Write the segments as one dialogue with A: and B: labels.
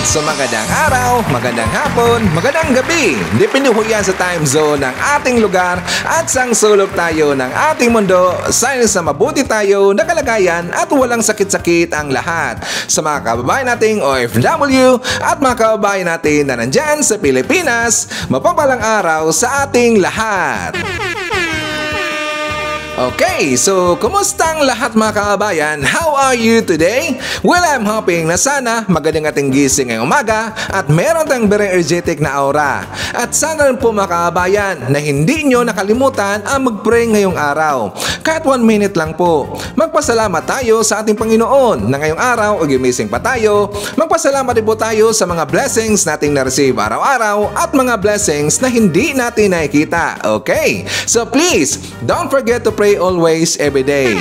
A: So magandang araw, magandang hapon, magandang gabi. Depende ho yan sa time zone ng ating lugar at sang sulok tayo ng ating mundo. Sana sa mabuti tayo, nakalagayan at walang sakit-sakit ang lahat. Sa mga kababayan nating OFW at mga kababayan natin na nandyan sa Pilipinas, mapapalang araw sa ating lahat. Okay, so kumusta ang lahat mga kababayan? How are you today? Well, I'm hoping na sana magandang ating gising ngayong umaga at meron tayong very energetic na aura. At sana rin po mga kababayan na hindi nyo nakalimutan ang mag-pray ngayong araw. Kahit 1 minute lang po. Magpasalamat tayo sa ating Panginoon na ngayong araw o gumising pa tayo. Magpasalamat din po tayo sa mga blessings nating na-receive araw-araw at mga blessings na hindi natin nakikita. Okay, so please, don't forget to pray always, every day.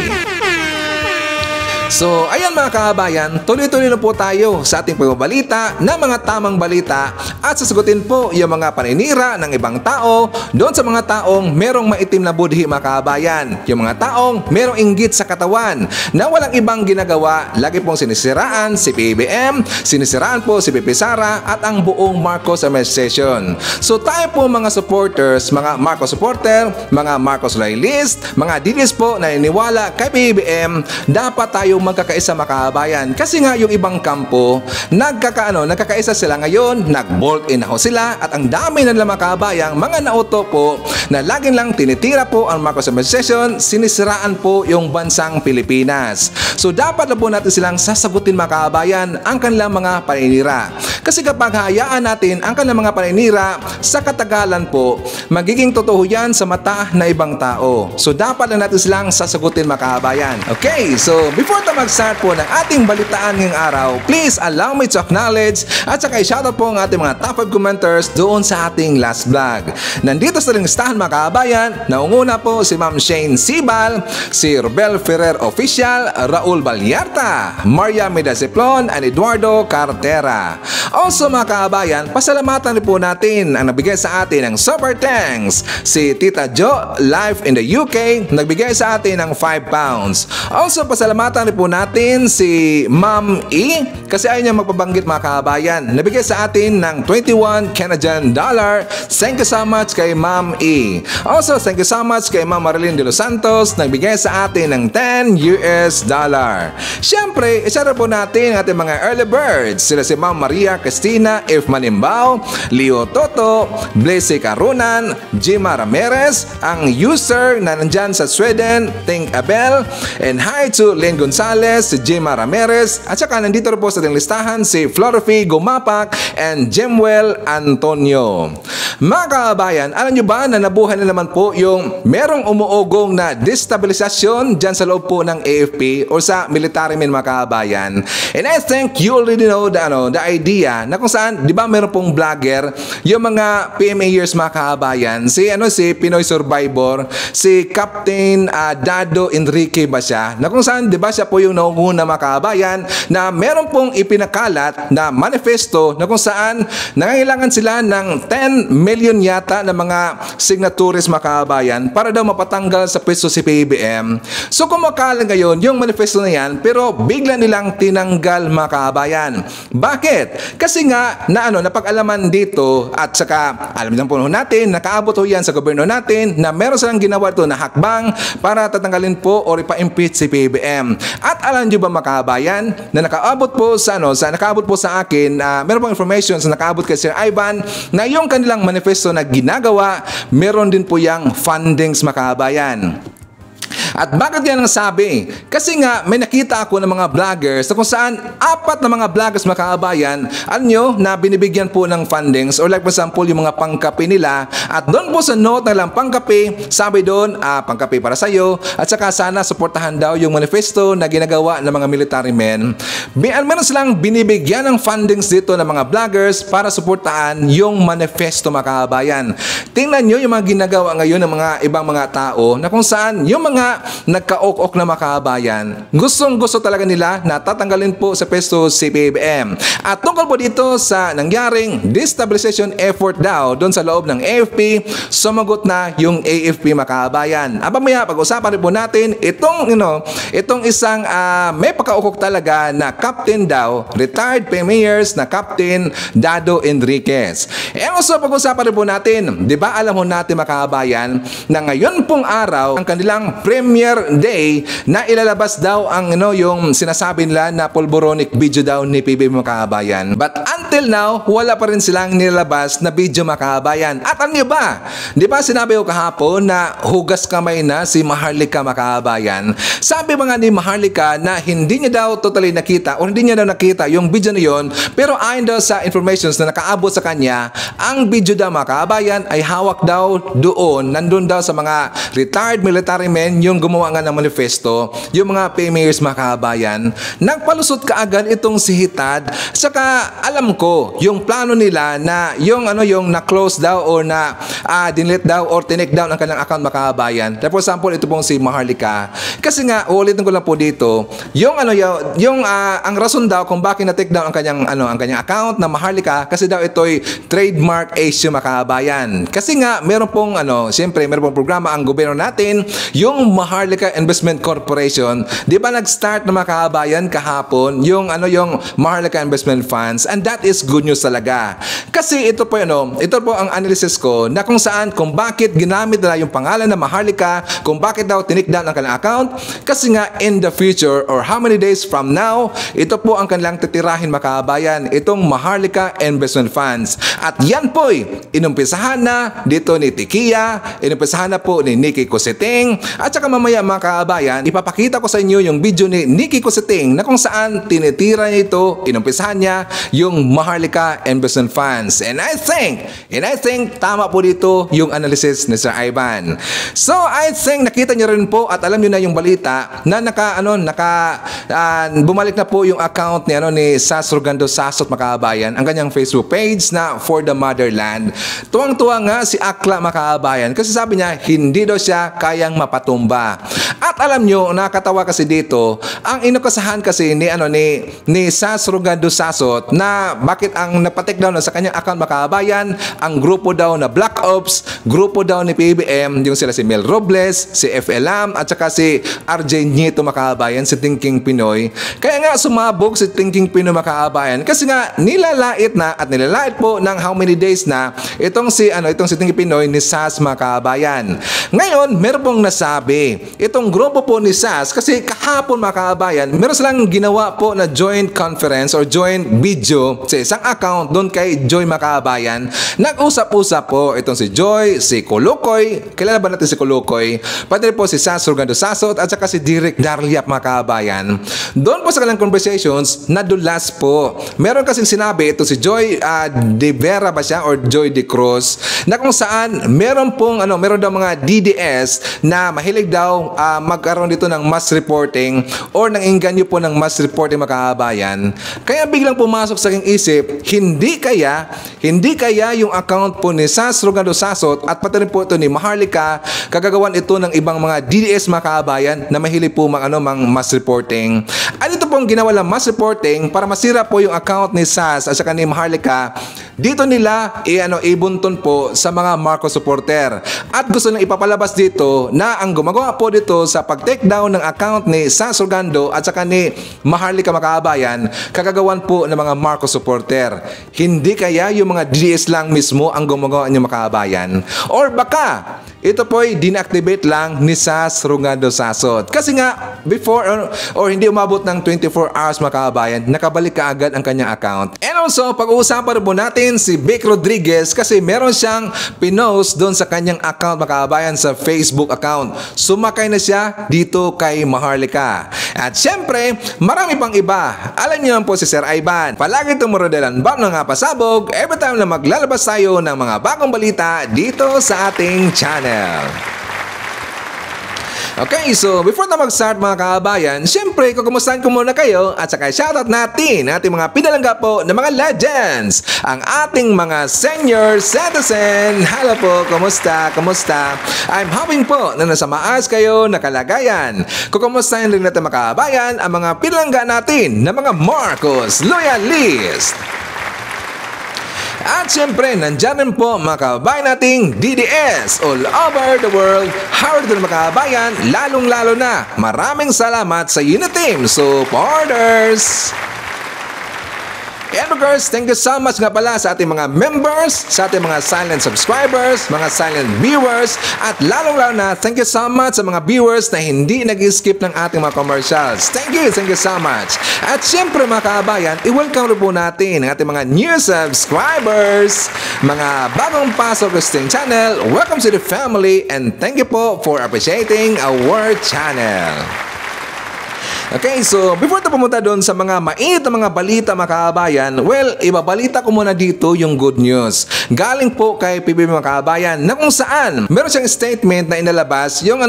A: So, ayan mga kababayan, tuloy-tuloy na po tayo sa ating pagbabalita ng mga tamang balita at sasagutin po yung mga paninira ng ibang tao doon sa mga taong merong maitim na budhi mga kababayan. Yung mga taong merong inggit sa katawan na walang ibang ginagawa, lagi pong sinisiraan si PBBM, sinisiraan po si PP Sara at ang buong Marcos administration. So tayo po mga supporters, mga Marcos supporter, mga Marcos loyalist, mga dinis po na iniwala kay PBBM, dapat tayo magkakaisa mga kababayan. Kasi nga yung ibang kampo, nagkakaisa sila ngayon, nag-bolt in ho sila at ang dami na mga kababayang mga nauto po na laging lang tinitira po ang Marcos administration, sinisiraan po yung bansang Pilipinas. So dapat na po natin silang sasagutin mga kababayan ang kanilang mga paninira. Kasi kapag hayaan natin ang kanilang mga paninira, sa katagalan po, magiging totoo yan sa mata na ibang tao. So dapat na natin silang sasagutin mga kababayan. Okay, so before mag-start po ng ating balitaan ngayong araw, please allow me to acknowledge at saka i-shoutout po ang ating mga top 5 commenters doon sa ating last vlog. Nandito sa listahan mga kababayan, naunguna po si Ma'am Shane Sibal, si Robel Ferrer Official, Raul Balyarta, Maria Medaciplon, and Eduardo Cartera. Also mga kababayan, pasalamatan rin po natin ang nagbigay sa atin ng super thanks. Si Tita Jo, live in the UK, nagbigay sa atin ng 5 pounds. Also pasalamatan rin po natin si Ma'am E kasi ayaw niya magpabanggit mga kababayan. Nabigay sa atin ng 21 Canadian dollar. Thank you so much kay Ma'am E. Also, thank you so much kay Ma'am Marilyn de los Santos. Nagbigay sa atin ng 10 US dollar. Siyempre, isara po natin ang ating mga early birds. Sila si Ma'am Maria Cristina F. Manimbao, Leo Toto, Blaise Carunan, Jima Ramirez, ang user na nandyan sa Sweden, Think Abel, and hi to Len Gonzalez, si Jima Ramirez, at saka nandito rin po sa ating listahan si Florify Gumapak and Jemwell Antonio. Mga kababayan, alam nyo ba na nabuhay na naman po yung merong umuugong na destabilisasyon dyan sa loob po ng AFP o sa military men mga kababayan? And I think you already know the idea na kung saan, di ba meron pong vlogger, yung mga PMA years mga kababayan, si Pinoy Survivor, si Captain Dado Enrique ba siya, na kung saan, di ba siya po yung naunguna mga kababayan na meron pong ipinakalat na manifesto na kung saan nangangailangan sila ng 10 million yata na mga signatories mga kababayan para daw mapatanggal sa pwesto si PBBM. So kumakalan ngayon yung manifesto na yan pero bigla nilang tinanggal mga kababayan. Bakit? Kasi nga napag-alaman dito at saka alam ng puno natin, nakaabot ho yan sa gobyerno natin na meron silang ginawa ito na hakbang para tatanggalin po o ipa-impeach si PBBM. At alam nyo ba mga kababayan na nakaabot po sa akin, meron pong information sa nakaabot kay Sir Ivan na yung kanilang manifesto na ginagawa, meron din po yung fundings mga kababayan. At bakit yan ang sabi? Kasi nga may nakita ako ng mga vloggers na kung saan 4 na mga vloggers mga kababayan na binibigyan po ng fundings or like for example yung mga pangkape nila at doon po sa note na lang pangkape, sabi doon pangkape para sa'yo at saka sana suportahan daw yung manifesto na ginagawa ng mga military men. Meron silang binibigyan ng fundings dito ng mga vloggers para suportahan yung manifesto mga kababayan. Tingnan nyo yung mga ginagawa ngayon ng mga ibang mga tao na kung saan yung mga nagka-ok-ok na makabayan. Gustong-gusto talaga nila na tatanggalin po sa pwesto si PBBM. At tungkol po dito sa nangyaring destabilization effort daw doon sa loob ng AFP, sumagot na yung AFP makabayan. Mamaya pag-usapan rin po natin itong isang may pagka-ukok talaga na captain daw, retired premiers na Captain Dado Enriquez. Also pag-usapan rin po natin, di ba alam ho natin makabayan na ngayon pong araw ang kanilang Premier Day na ilalabas daw ang yung sinasabi nila na pulboronic video daw ni PBBM makabayan. But until now, wala pa rin silang nilalabas na video makabayan. At ano ba? Di ba sinabi ko kahapon na hugas kamay na si Maharlika makabayan? Sabi mga ni Maharlika na hindi niya daw totally nakita o hindi niya daw nakita yung video na yon, pero ayon daw sa informations na nakaabot sa kanya, ang video daw makabayan ay hawak daw doon, nandun daw sa mga retired military men yung gumawa nga ng manifesto, yung mga premiers makabayan. Nagpalusot kaagad itong si Hitad, saka alam ko yung plano nila na yung na-close daw or na dinelete daw or tinake down ang kanilang account makabayan. For example, ito pong si Maharlika. Kasi nga, ulitin ko lang po dito, ang rason daw kung bakit na-take down ang kanyang account na Maharlika, kasi daw ito'y trademark issue makabayan. Kasi nga, meron pong programa ang gobyerno natin, yung Maharlika Investment Corporation. Di ba nag-start na makabayan kahapon yung Maharlika Investment Funds, and that is good news talaga. Kasi ito po ang analysis ko na kung bakit ginamit nila yung pangalan na Maharlika, kung bakit daw tinake down ang kanilang account, kasi nga in the future or how many days from now, ito po ang kanilang titirahin makabayan, itong Maharlika Investment Funds. At yan po'y inumpisahan na dito ni Tikia, inumpisahan na po ni Nikki Cositing, at saka mamaya makabayan, ipapakita ko sa inyo yung video ni Nikki Cositing na kung saan tinitira niya ito, inumpisahan niya yung Maharlika Investment Funds. And I think tama po dito yung analysis ni Sir Ivan. So I think nakita niyo rin po at alam niyo na yung balita na bumalik na po yung account ni Sas Rogando Sasot makabayan, ang kanyang Facebook page na For the Motherland. Tuwang-tuwa nga si Akla makabayan kasi sabi niya hindi daw siya kayang mapatumba. At alam niyo, nakakatawa kasi dito, ang inukasahan kasi ni Sas Rogando Sasot na bakit ang napatik daw sa kanyang account makabayan, ang grupo daw na Black Ops, grupo daw ni PBBM, yung sila si Mel Robles, si FL Lam, at saka si RJ Nieto makabayan, si Thinking Pinoy. Kaya nga sumabog si Thinking Pinoy makabayan kasi nga nilalait po ng how many days na itong si Thinking Pinoy ni Sas makabayan. Ngayon, meron pong nasabi, itong grupo po ni Sas, kasi kahapon makabayan, meron silang ginawa po na joint conference or joint video sa isang account doon kay Joy makabayan. Nag-usap-usap po itong si Joy, si Kulukoy, kilala ba natin si Kulukoy? Pati po si Sas Rogando Sasot at saka si Direk Darliap makabayan. Doon po sa kanilang conversations, nadulas po. Meron kasing sinabi ito si Joy De Vera ba siya or Joy De Cruz na kung saan meron daw mga DDS na mahilig daw magkaroon dito ng mass reporting or ng inganyo po ng mass reporting makabayan. Kaya biglang pumasok sa aking isip, hindi kaya yung account po ni Sas Rogando Sasot at pati rin po ito ni Maharlika kagagawan ito ng ibang mga DDS makabayan na mahilig po mang mass reporting. At ito pong ginawa lang mass reporting para masira po yung account ni Sas at saka ni Maharlika. Dito nila ibunton po sa mga Marcos supporter. At gusto nang ipapalabas dito na ang gumagawa po dito sa pag-take down ng account ni Sas Rogando at saka ni Maharlika makabayan, kagagawan po ng mga Marcos supporter. Hindi kaya yung mga DDS lang mismo ang gumagawa niyo makabayan? Or baka ito po'y dinactivate lang ni Sas Rogando Sasot. Kasi nga, before or hindi umabot ng 24 hours makabayan, nakabalik kaagad ang kanyang account. And also, pag-uusapan po natin si Vic Rodriguez kasi meron siyang pinost doon sa kanyang account makabayan sa Facebook account. Sumakay na siya dito kay Maharlika. At syempre, marami pang iba. Alam niyo naman po si Sir Ivan. Palagi tumurodelan ba nga pasabog every time na maglalabas tayo ng mga bagong balita dito sa ating channel. Okay, so before na mag-start mga kababayan, syempre kukumustahan ko muna kayo at saka shoutout natin ating mga pinalangga po ng mga legends, ang ating mga senior citizen. Hello po, kumusta? Kumusta? I'm hoping po na nasa maayos kayo na kalagayan. Kukumustahin rin natin mga kababayan ang mga pinalangga natin ng mga Marcos Loyalist. At syempre, nandyan rin po mga kababayan nating DDS all over the world. Howard din mga kababayan, lalong-lalo na. Maraming salamat sa unit team supporters. And of course, thank you so much nga pala sa ating mga members, sa ating mga silent subscribers, mga silent viewers, at lalong-lalo na thank you so much sa mga viewers na hindi nag-skip ng ating mga commercials. Thank you so much. At syempre mga kababayan, i-welcome rin po natin ang ating mga new subscribers, mga bagong pasok sa ating channel. Welcome to the family and thank you po for appreciating our channel. Okay, so before tayo pumunta doon sa mga mainit na mga balita mga kababayan, well, ibabalita ko muna dito yung good news. Galing po kay PBB mga kababayan na kung saan meron siyang statement na inalabas, yung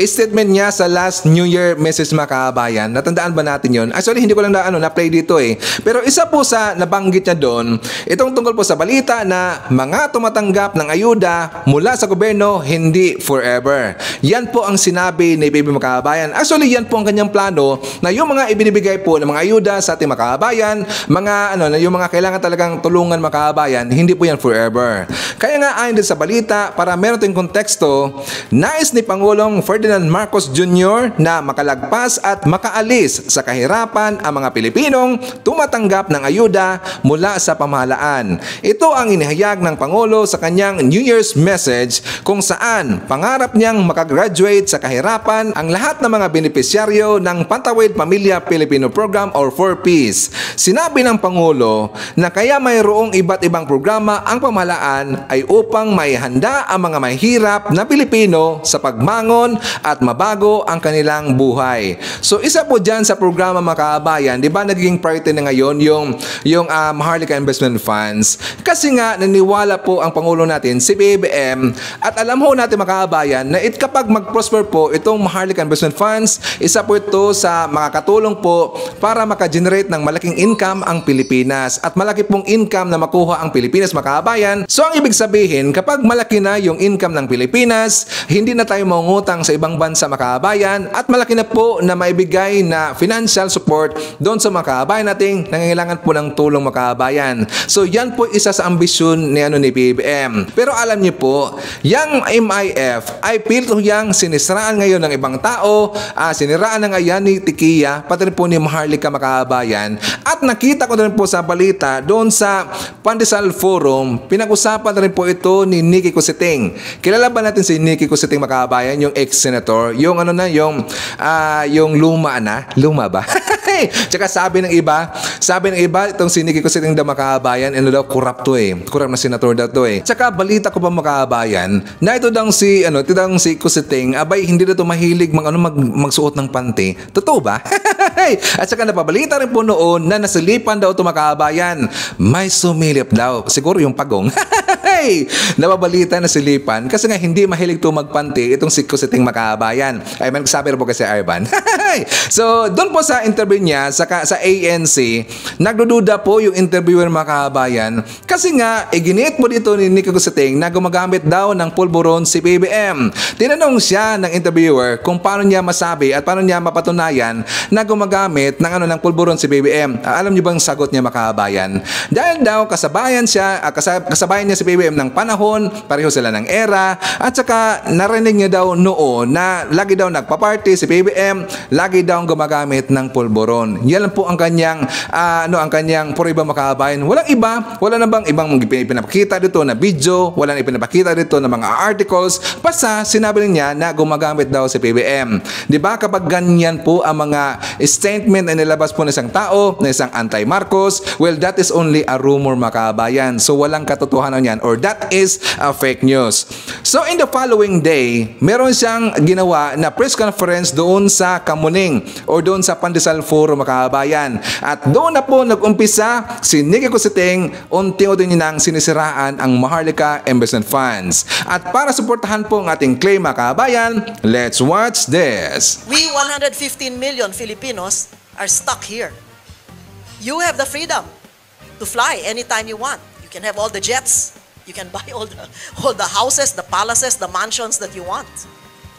A: statement niya sa last New Year message mga kababayan. Natandaan ba natin yun? Actually, hindi ko lang na-play dito eh. Pero isa po sa nabanggit niya doon, itong tungkol po sa balita na mga tumatanggap ng ayuda mula sa gobyerno, hindi forever. Yan po ang sinabi ni PBB mga kababayan. Actually, yan po ang kanyang plano na yung mga ibinibigay po ng mga ayuda sa ating mga kababayan, yung mga kailangan talagang tulungan mga kababayan, hindi po yan forever. Kaya nga ayon din sa balita, para meron tayong konteksto, nais ni Pangulong Ferdinand Marcos Jr. na makalagpas at makaalis sa kahirapan ang mga Pilipinong tumatanggap ng ayuda mula sa pamahalaan. Ito ang inihayag ng Pangulo sa kanyang New Year's message kung saan pangarap niyang makagraduate sa kahirapan ang lahat ng mga benepisyaryo ng Pantawid Pamilya Pilipino Program or 4Ps. Sinabi ng Pangulo na kaya mayroong iba't ibang programa ang pamahalaan ay upang maihanda ang mga mahihirap na Pilipino sa pagbangon at mabago ang kanilang buhay. So isa po dyan sa programa mga kababayan, di ba naging priority na ngayon yung Maharlika Investment Funds? Kasi nga naniwala po ang Pangulo natin, si BBM, at alam ho natin mga kababayan na kapag mag-prosper po itong Maharlika Investment Funds, isa po ito sa makakatulong po para maka-generate ng malaking income ang Pilipinas at malaki pong income na makuha ang Pilipinas mga kababayan. So ang ibig sabihin, kapag malaki na yung income ng Pilipinas, hindi na tayo mangungutang sa ibang bansa mga kababayan at malaki na po na maibigay na financial support doon sa mga kababayan nating nangangailangan po ng tulong mga kababayan. So yan po isa sa ambisyon ni PBM. Pero alam niyo po, yung MIF ay pilto yang sinisiraan ngayon ng ibang tao, siniraan ng ayan ni Tikia, pati rin po ni Maharlika mga kababayan. At nakita ko na rin po sa balita doon sa Pandesal Forum, pinag-usapan na rin po ito ni Nicky Cositing. Kilala ba natin si Nicky Cositing mga kababayan, yung ex-senator, yung yung luma na? Luma ba? Tsaka sabi ng iba, itong si Nicky Cositing daw mga kababayan, corrupt to eh. Corrupt na senator daw to eh. Tsaka balita ko pa mga kababayan, na ito daw si Cositing, abay hindi na ito mahilig magsuot ng panty. Totoo ba? At saka napabalita rin po noon na nasilipan daw ito mga kababayan. May sumilip daw. Siguro yung pagong. Napabalita na silipan kasi nga hindi mahilig ito magpanty itong si Cositing mga kababayan. Ay man sabi rin po kasi Arban. So doon po sa interview niya sa ANC, nagdududa po yung interviewer mga kababayan kasi nga iginit mo dito ni Nicky Cositing na gumagamit daw ng pulburon si PBM. Tinanong siya ng interviewer kung paano niya masabi at paano niya mapatunayan na gumagamit ng pulburon si BBM. Alam niyo bang sagot niya mga kababayan? Dahil daw kasabayan niya si BBM ng panahon, pareho sila ng era, at saka narinig niya daw noon na lagi daw nagpa-party si BBM, lagi daw gumagamit ng pulburon. Yan po ang kanyang puriba mga kababayan. Wala na bang ibang pinapakita dito na video, wala na ipinapakita dito na mga articles, basta sinabi niya na gumagamit daw si BBM. Di ba kapag ganyan yan po ang mga statement na nilabas po ng isang tao, na isang anti-Marcos. Well, that is only a rumor mga kabayan. So walang katotohanan yan, or that is a fake news. So in the following day, meron siyang ginawa na press conference doon sa Kamuning or doon sa Pandesal Forum mga kabayan. At doon na po nag-umpisa si Nicky Cositing unti-unti nang sinisiraan ang Maharlika Investment Funds. At para suportahan po ang ating claim mga kabayan, let's watch this.
B: We 115 million Filipinos are stuck here. You have the freedom to fly anytime you want. You can have all the jets. You can buy all the houses, the palaces, the mansions that you want.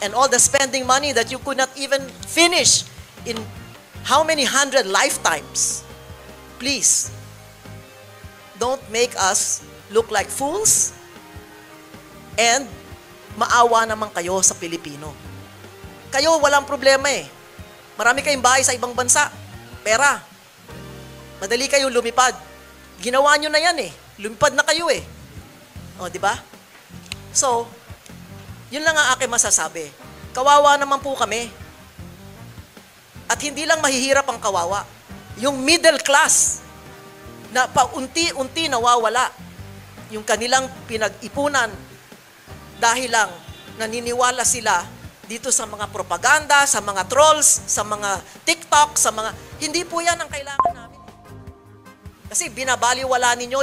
B: And all the spending money that you could not even finish in how many 100 lifetimes. Please, don't make us look like fools, and maawa naman kayo sa Pilipino. Kayo walang problema eh. Marami kayong bahay sa ibang bansa. Pera. Madali kayong lumipad. Ginawa nyo na yan eh. Lumipad na kayo eh. O, di ba? So, yun lang ang aking masasabi. Kawawa naman po kami. At hindi lang mahihirap ang kawawa. Yung middle class na paunti-unti nawawala. Yung kanilang pinag-ipunan dahil lang naniniwala sila dito sa mga propaganda, sa mga trolls, sa mga TikTok, sa mga... Hindi po yan ang kailangan namin. Kasi binabaliwala ninyo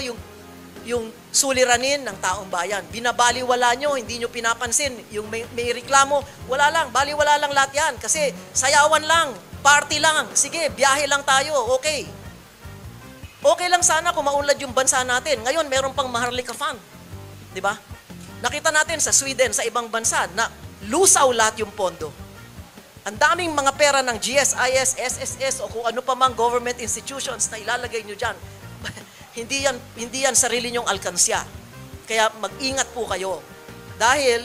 B: yung suliranin ng taong bayan. Binabaliwala nyo, hindi nyo pinapansin. Yung may reklamo, wala lang, baliwala lang lahat yan. Kasi sayawan lang, party lang, sige, biyahe lang tayo, okay. Okay lang sana kung maunlad yung bansa natin. Ngayon, meron pang Maharlika Fund. Di ba? Nakita natin sa Sweden, sa ibang bansa, na lusaw lahat yung pondo. Ang daming mga pera ng GSIS, SSS, o kung ano pa mang government institutions na ilalagay nyo dyan. Hindi yan sarili nyong alkansya. Kaya mag-ingat po kayo. Dahil,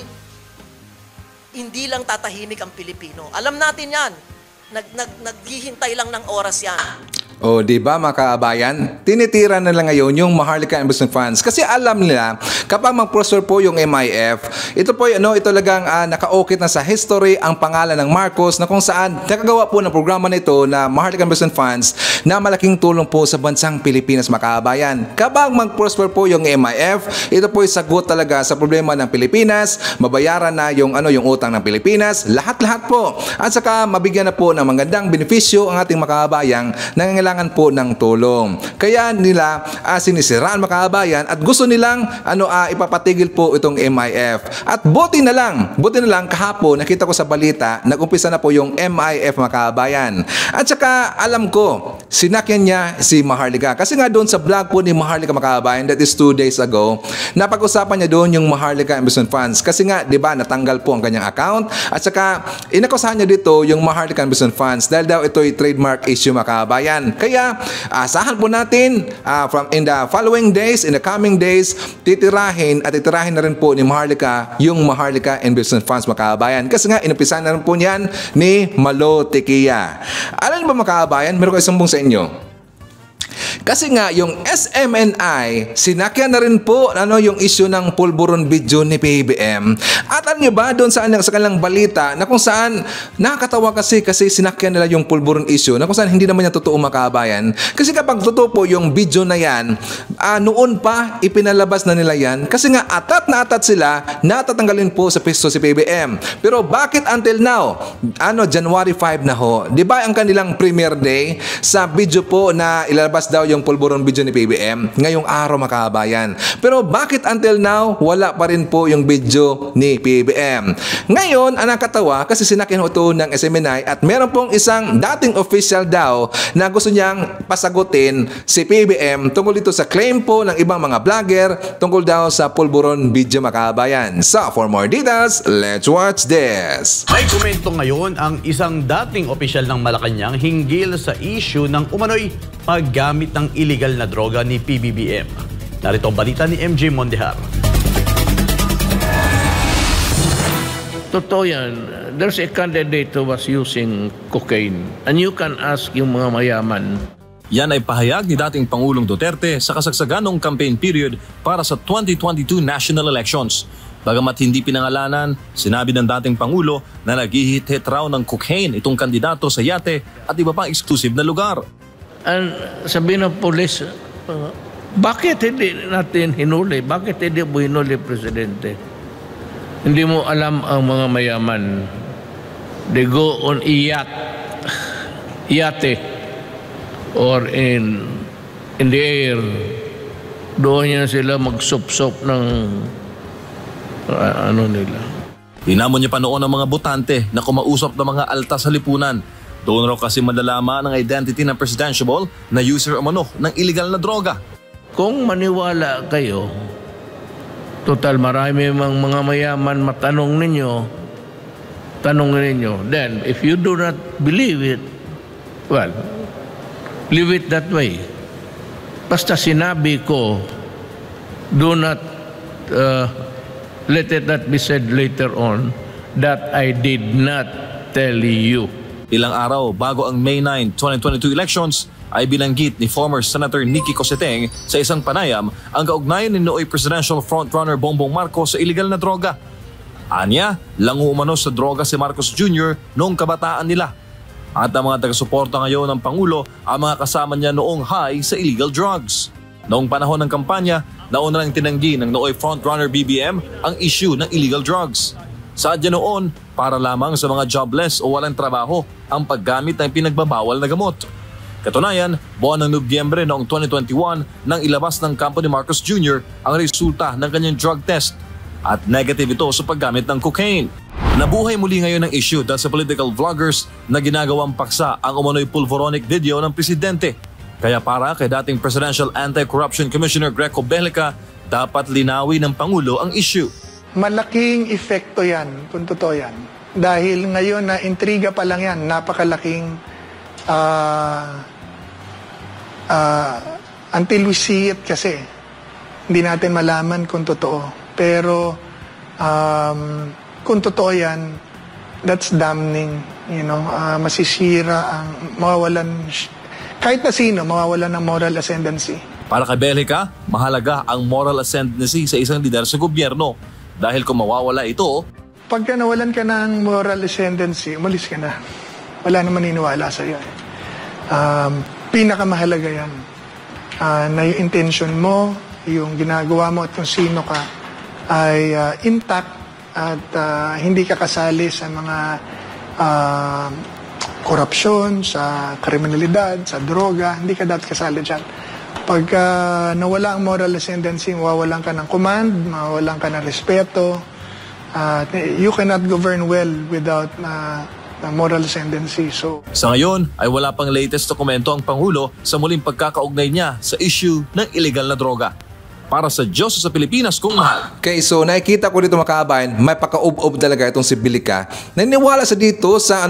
B: hindi lang tatahimik ang Pilipino. Alam natin yan. Naghihintay lang ng oras yan.
A: O, di ba mga kaabayan? Tinitira na lang ngayon yung Maharlika Investment Funds kasi alam nila kapag mag-prosper po yung MIF, ito po ito talagang nakaukit na sa history ang pangalan ng Marcos na kung saan nakagawa po ng programa nito na Maharlika Investment Funds na malaking tulong po sa bansang Pilipinas mga kaabayan. Kapag mag-prosper po yung MIF, ito po ay sagot talaga sa problema ng Pilipinas, mabayaran na yung utang ng Pilipinas, lahat-lahat po. At saka mabigyan na po ng magandang benepisyo ang ating mga kaabayang nangangailangan po ng tulong. Kaya nila sinisiraan mga kabayan at gusto nilang ipapatigil po itong MIF. At buti na lang kahapon nakita ko sa balita, nag-umpisa na po yung MIF mga kabayan. At saka alam ko, sinakyan niya si Maharlika. Kasi nga doon sa vlog po ni Maharlika mga kabayan, that is 2 days ago, napag-usapan niya doon yung Maharlika Investment Funds. Kasi nga, di ba, natanggal po ang kanyang account. At saka, inakusahan niya dito yung Maharlika Investment Funds dahil daw ito'y trademark issue mga kabayan. Kaya, asahan po natin in the following days, in the coming days, titirahin na rin po ni Maharlika yung Maharlika Investment Funds mga kabayan. Kasi nga, inumpisahan na rin po niyan ni Malo Tequia. Alam ba mga kabayan, meron ko isang bung sa inyo. Kasi nga, yung SMNI, sinakyan na rin po yung issue ng pulburon video ni PBBM. At alam niyo ba, doon sa kanilang balita, na kung saan, nakakatawa kasi sinakyan nila yung pulburon issue, na kung saan hindi naman yan totoo mga kabayan. Kasi kapag totoo po yung video na yan, noon pa, ipinalabas na nila yan. Kasi nga, atat na atat sila, natatanggalin po sa pisto si PBBM. Pero bakit until now? January 5 na ho. Di ba ang kanilang premiere day sa video po na ilalabas daw yung pulburon video ni PBBM ngayong araw mga kabayan. Pero bakit until now wala pa rin po yung video ni PBBM? Ngayon, ang nakatawa kasi sinakyan ito ng SMNI at meron pong isang dating official daw na gusto niyang pasagutin si PBBM tungkol dito sa claim po ng ibang mga vlogger tungkol daw sa pulburon video mga kabayan. So, for more details, let's watch this.
C: May komento ngayon ang isang dating opisyal ng Malacanang hinggil sa issue ng umano'y paggamit ng illegal na droga ni PBBM. Narito ang balita ni MJ Mondehar.
D: Totoo yan. There's a candidate who was using cocaine. And you can ask yung mga mayaman.
E: Yan ay pahayag ni dating Pangulong Duterte sa kasagsagan ng campaign period para sa 2022 national elections. Bagamat hindi pinangalanan, sinabi ng dating Pangulo na naghihit-hit raw ng cocaine itong kandidato sa yate at iba pang exclusive na lugar.
D: And sabi ng polis, bakit hindi natin hinuli? Bakit hindi mo hinuli, Presidente? Hindi mo alam ang mga mayaman. They go on yate, or in the air. Doon yan sila magsup-sup ng ano nila.
E: Hinamon niya pa noon ang mga botante na kumausap ng mga alta sa lipunan. Doon raw kasi madalama ang identity ng presidential na user umano ng illegal na droga.
D: Kung maniwala kayo, total marami mga mayaman tanong ninyo, then if you do not believe it, well, leave it that way. Basta sinabi ko, do not let it not be said later on that I did not tell you.
E: Ilang araw bago ang May 9, 2022 elections, ay binanggit ni former Senator Nicky Cosseteng sa isang panayam ang kaugnayan ni nooy presidential frontrunner Bongbong Marcos sa illegal na droga. Anya, lango umano sa droga si Marcos Jr. noong kabataan nila. At ang mga taga-suporta ngayon ng Pangulo ang mga kasama niya noong high sa illegal drugs. Noong panahon ng kampanya, nauna nang tinanggi ng nooy frontrunner BBM ang issue ng illegal drugs. Sadya noon, para lamang sa mga jobless o walang trabaho ang paggamit ng pinagbabawal na gamot. Katunayan, buwan ng Nobyembre noong 2021 nang ilabas ng kampo ni Marcos Jr. ang resulta ng kanyang drug test at negative ito sa paggamit ng cocaine. Nabuhay muli ngayon ang issue dahil sa political vloggers na ginagawang paksa ang umano'y pulveronic video ng presidente. Kaya para kay dating Presidential Anti-Corruption Commissioner Greco Belica, dapat linawin ng Pangulo ang issue.
F: Malaking epekto yan, kung totoo yan. Dahil ngayon na intriga pa lang yan, napakalaking until we see it kasi. Hindi natin malaman kung totoo. Pero kung totoo yan, that's damning. You know, masisira ang mawawalan, kahit na sino, mawawalan ng moral ascendancy.
E: Para kay Belica, mahalaga ang moral ascendancy sa isang lider sa gobyerno. Dahil kung mawawala ito,
F: pagka nawalan ka ng moral ascendancy, umalis ka na. Wala naman maniniwala sa iyo. Pinakamahalaga yan. Na yung intention mo, yung ginagawa mo at kung sino ka ay intact at hindi ka kasali sa mga korupsyon, sa kriminalidad, sa droga. Hindi ka dapat kasali dyan. Pagka nawala ang moral ascendancy, mawawalan ka ng command, mawawalan ka ng respeto. You cannot govern well without moral ascendancy. So,
E: sa ngayon ay wala pang latest dokumento ang Pangulo sa muling pagkakaugnay niya sa issue ng illegal na droga. Para sa Diyos sa Pilipinas kung mahal.
A: Okay, so nakikita ko dito mga kabayan, may paka-ub-ub talaga itong si Belica. Naniniwala sa dito sa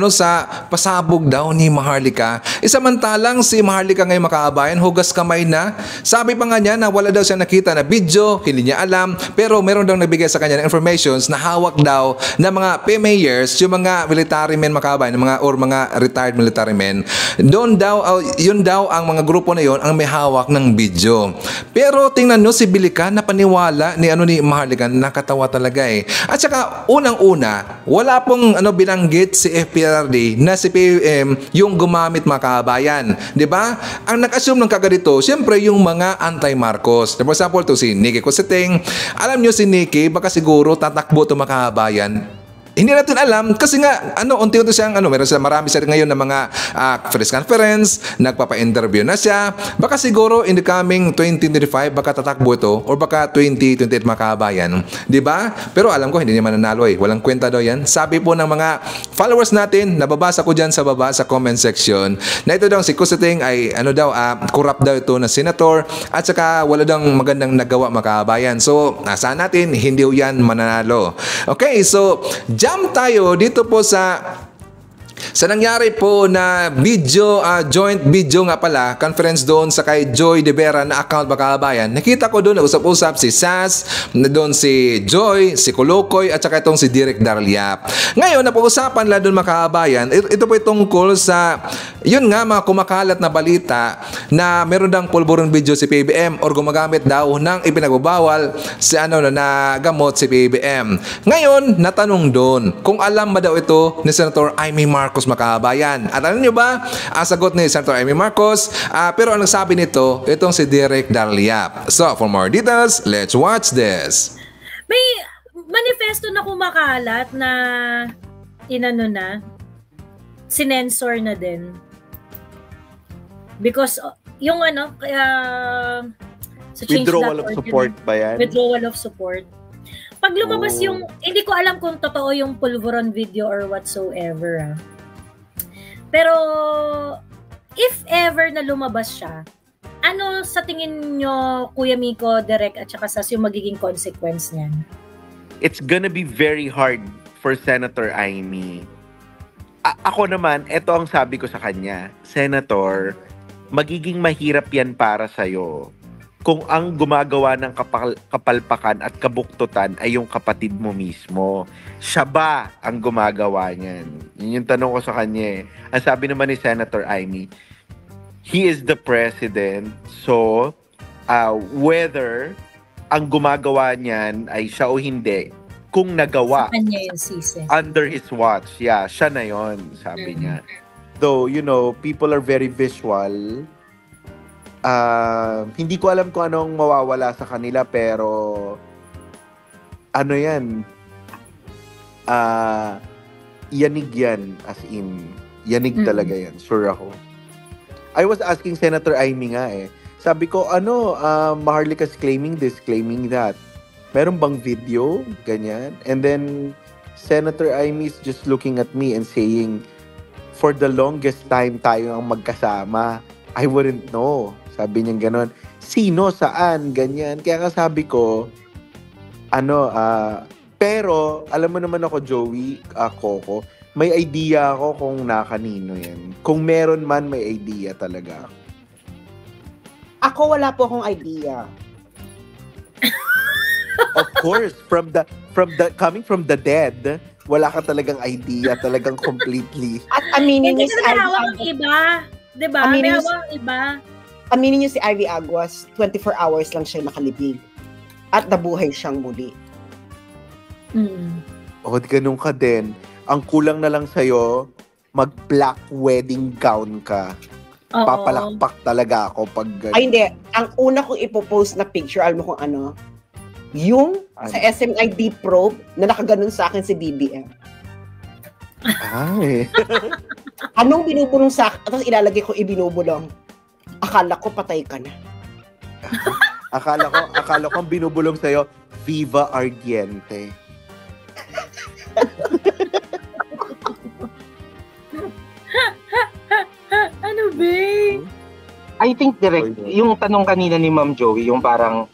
A: pasabog daw ni Maharlika. Isamantalang si Maharlika ngayon mga kabayan, hugas kamay na. Sabi pa nga niya na wala daw siya nakita na video, hindi niya alam, pero meron daw nagbigay sa kanya ng informations na hawak daw na mga PMAers, yung mga military men mga kabayan, mga retired military men. Doon daw, yun daw ang mga grupo na yun ang may hawak ng video. Pero tingnan nyo si Belica na paniwala ni Maharlika, nakatawa talaga eh. At saka unang-una, wala pong binanggit si FPRD na si PBM yung gumamit mga kabayan, 'di ba? Ang nag-assume ng kaganito, siyempre yung mga anti-Marcos. For example, to si Nicky Cosseteng. Alam niyo si Nicky, baka siguro tatakbo to mga kabayan. Hindi natin alam kasi nga unti-unti siyang meron siya marami siya ngayon na mga press conference, nagpapa-interview na siya. Baka siguro in the coming 2025 baka tatakbo ito or baka 2028 mga kabayan, 'di ba? Pero alam ko hindi niya mananalo eh. Walang kwenta daw 'yan. Sabi po ng mga followers natin, nababasa ko diyan sa baba sa comment section, na ito daw si Cosseteng ay corrupt daw ito na senator at saka wala daw magandang nagawa mga kabayan. So, saan natin hindi 'yan mananalo. Okay, so jump tayo dito po sa Sa nangyari po na video, joint video nga pala, conference doon sa kay Joy De Vera na account mga kabayan, nakita ko doon na usap-usap si Sas, na doon si Joy, si Kulukoy, at saka itong si Direk Darliap. Ngayon, napag-usapan lang doon mga kabayan, ito po tungkol sa, yun nga mga kumakalat na balita na meron dang pulburon video si PBM or gumagamit daw ng ipinagbabawal si na gamot si PBM. Ngayon, natanong doon kung alam ba daw ito ni Senator Amy Marcos makabayan. At alam nyo ba, ang sagot ni Senator Amy Marcos, pero ang nagsabi nito, itong si Direk Darliap. So, for more details, let's watch this.
G: May manifesto na kumakalat na sinensor na din. Because yung sa
H: withdrawal of support ba yan?
G: Withdrawal of support. Pag lumabas yung, hindi ko alam kung totoo yung pulveron video or whatsoever. Pero, if ever na lumabas siya, ano sa tingin nyo, Kuya Miko, Direk, at saka Sas, yung magiging consequence niyan?
H: It's gonna be very hard for Senator Amy. Ako naman, ito ang sabi ko sa kanya, Senator, magiging mahirap yan para sa'yo kung ang gumagawa ng kapalpakan at kabuktutan ay yung kapatid mo mismo. Siya ba ang gumagawa niyan? Yun yung tanong ko sa kanya. Ang sabi naman ni Senator Amy, he is the president, so whether ang gumagawa niyan ay siya o hindi, kung nagawa under his watch, siya na yon, sabi niya. Though, people are very visual. Hindi ko alam kung anong mawawala sa kanila, pero yan, yanig yan, as in, yanig talaga yan, sure ako. I was asking Senator Amy nga sabi ko, Maharlika's claiming this, claiming that. Meron bang video? Ganyan. And then, Senator Amy is just looking at me and saying, for the longest time tayo ang magkasama, I wouldn't know. Sabi niya gano'n. Sino? Saan? Ganyan. Kaya nga sabi ko, pero, alam mo naman ako, Joey, Coco, may idea ako kung nakanino yan. Kung meron man, may idea talaga.
I: Ako, wala po akong idea.
H: Of course, from the coming from the dead, wala ka talagang idea, talagang completely.
I: At aminin niyo si
G: Ivy Aguas. Iba, 'di ba? May hawak iba.
I: Aminin niyo si Ivy Aguas, 24 hours lang siya nakalibing. At nabuhay siyang muli.
H: Ganun ka din. Ang kulang na lang sa'yo, mag-black wedding gown ka.
G: Oo.
H: Papalakpak talaga ako pag...
I: Ay, hindi. Ang una kong ipopost na picture, alam mo kung ano? Yung sa SMID probe na nakaganon sa akin si BBM.
H: Ay.
I: Anong binubulong sa akin? Tapos ilalagay ko ibinubulong. Akala ko patay ka na.
H: akala ko ang binubulong sa'yo, Viva Ardiente.
G: Ano ba?
J: I think direct, yung tanong kanina ni Ma'am Joey, yung parang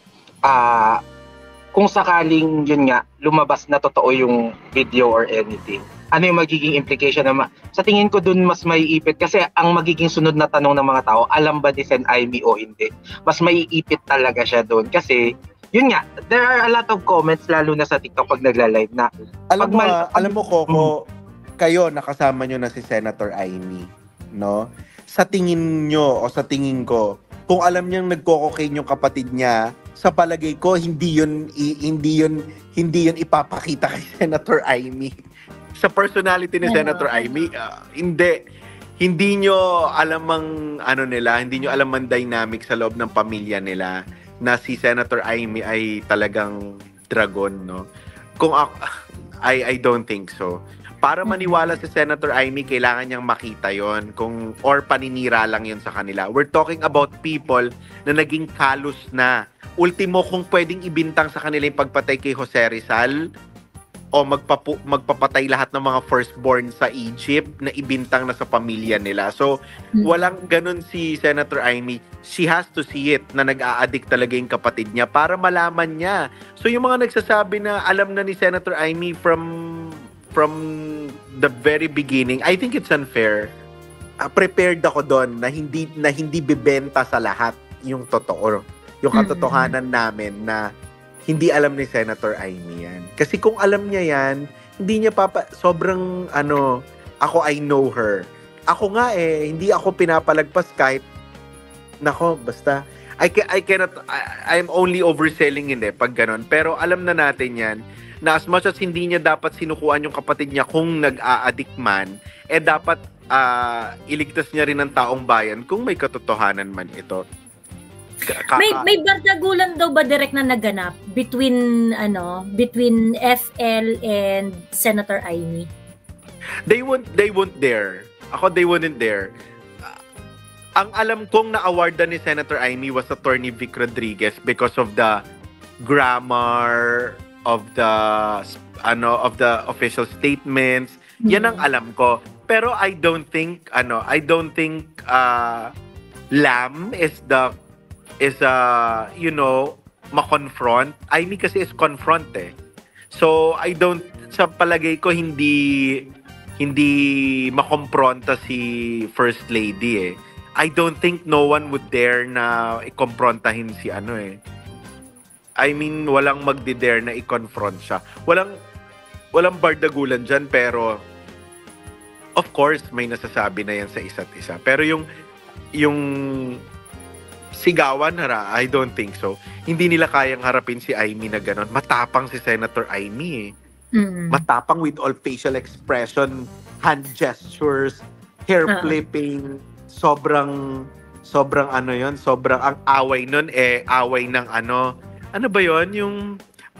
J: kung sakaling yun nga, lumabas na totoo yung video or anything, ano yung magiging implication na sa tingin ko dun mas maiipit kasi ang magiging sunod na tanong ng mga tao, alam ba ni Sen Amy o hindi? Mas maiipit talaga siya dun kasi yun nga, there are a lot of comments lalo na sa TikTok pag nagla-live na
H: alam mo Coco, kayo nakasama nyo na si Senator Amy, no? Sa tingin nyo o sa tingin ko, kung alam niyang nagko-cocaine yung kapatid niya, sa palagay ko hindi yun ipapakita kay Senator Amy. Sa personality ni Senator Amy, hindi nyo alam hindi nyo alam ang dynamic sa loob ng pamilya nila na si Senator Amy ay talagang dragon, no? Kung I don't think so. Para maniwala si Senator Amy, kailangan niyang makita yon or paninira lang yun sa kanila. We're talking about people na naging kalos na. Ultimo, kung pwedeng ibintang sa kanila yung pagpatay kay Jose Rizal o magpapatay lahat ng mga firstborn sa Egypt na ibintang na sa pamilya nila. So, walang ganun si Senator Amy. She has to see it na nag-a-addict talaga yung kapatid niya para malaman niya. So, yung mga nagsasabi na alam na ni Senator Amy from from the very beginning, I think it's unfair. Prepared ako doon na hindi bibenta sa lahat yung totoo, yung katotohanan namin na hindi alam ni Senator Amy yan. Kasi kung alam niya yan, hindi niya sobrang ako, I know her. Ako nga hindi ako pinapalagpas kahit basta I'm only overselling pag ganon. Pero alam na natin yan na as much as hindi niya dapat sinukuan yung kapatid niya kung nag-a-addict man, dapat iligtas niya rin ang taong bayan kung may katotohanan man ito.
G: May bardagulan daw ba direct na naganap between FL and Senator Amy?
H: They won't dare. Ako, they wouldn't dare. Ang alam kong na-awardan ni Senator Amy was Attorney Vic Rodriguez because of the grammar of the official statements. Yan ang alam ko. Pero I don't think Lam is ma-confront. Amy kasi is confront So sa palagay ko hindi makompronta si First Lady I don't think no one would dare na ikomprontahin si I mean, walang magdi-dare na i-confront siya. Walang bardagulan dyan, pero of course, may nasasabi na yan sa isa't isa. Pero yung sigawan, I don't think so. Hindi nila kayang harapin si Amy na gano'n. Matapang si Senator Amy Matapang with all facial expression, hand gestures, hair flipping, sobrang sobrang ang away nun away ng ano ba yon, yung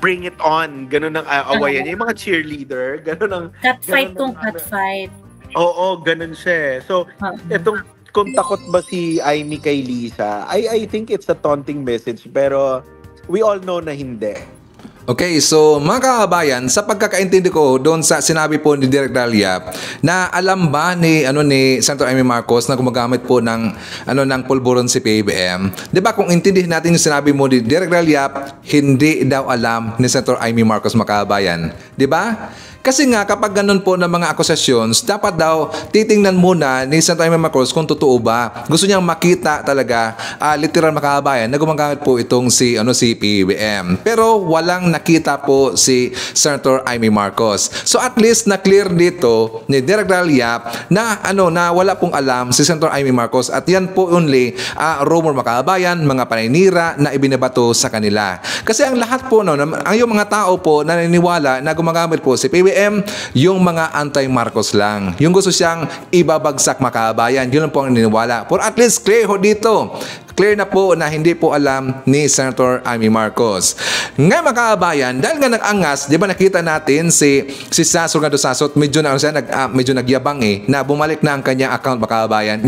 H: bring it on, ganun ang awayan niya, yung mga cheerleader, ganun ang
G: catfight kung catfight.
H: Oo, ganun siya. So, etong kung takot ba si Amy kay Lisa, I think it's a taunting message, pero we all know na hindi.
A: Okay, so mga kababayan, sa pagkakaintindi ko doon sa sinabi po ni Direk Dalia, na alam ba ni Senator Amy Marcos na gumagamit po ng pulburon si PBBM? 'Di ba kung intindihin natin yung sinabi mo ni Direk Dalia, hindi daw alam ni Senator Amy Marcos, mga kababayan. 'Di ba? Kasi nga kapag ganun po ng mga acusations, dapat daw titingnan muna ni Senator Amy Marcos kung totoo ba. Gusto niyang makita talaga literal, mga kababayan, na gumagamit po itong si PBBM. Pero walang nakita po si Senator Amy Marcos. So at least na clear dito ni Direk Dalia na wala pong alam si Senator Amy Marcos, at yan po only rumor, mga kababayan, mga paninira na ibinabato sa kanila. Kasi ang lahat po ang yung mga tao po na naniniwala na gumagamit po si PBBM, yung mga anti-Marcos lang. Yung gusto siyang ibabagsak, mga kababayan, yun lang po ang naniniwala. For at least clear ho dito. Clear na po na hindi po alam ni Senator Amy Marcos. Ngayon, mga kababayan, dahil nga nag-angas, di ba nakita natin si Sas Surgado Sasot, medyo nagyabang na bumalik na ang kanyang account, mga kababayan,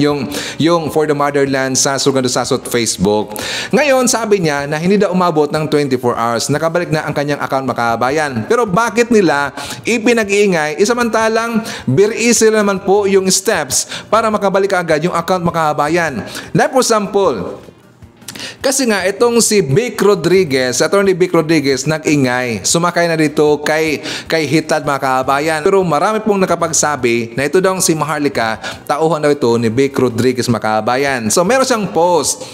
A: yung For the Motherland sa Surgado Sasot Facebook. Ngayon, sabi niya na hindi daw umabot ng 24 hours. Nakabalik na ang kanyang account, mga kababayan. Pero bakit nila ipinag-iingay? Samantalang very easy naman po yung steps para makabalik agad yung account, mga kababayan. Like for example, kasi nga itong si Vic Rodriguez, Attorney Vic Rodriguez, nag-ingay. Sumakay na dito kay Hitad, mga kababayan. Pero marami pong nakapagsabi na ito daw si Maharlika, tauhan daw ito ni Vic Rodriguez, mga kababayan. So meron siyang post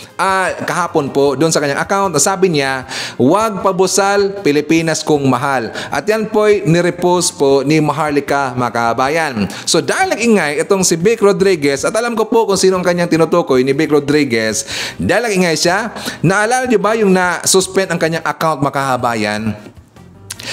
A: kahapon po doon sa kanyang account. Sabi niya, "Huwag pabusal, Pilipinas kong mahal." At yan po ay nirepost po ni Maharlika, mga kababayan. So dahil nag-ingay itong si Vic Rodriguez, at alam ko po kung sino ang kanyang tinutukoy ni Vic Rodriguez, dahil nag-ingay siya, naalala niyo ba yung na-suspend ang kanyang account, mga kababayan?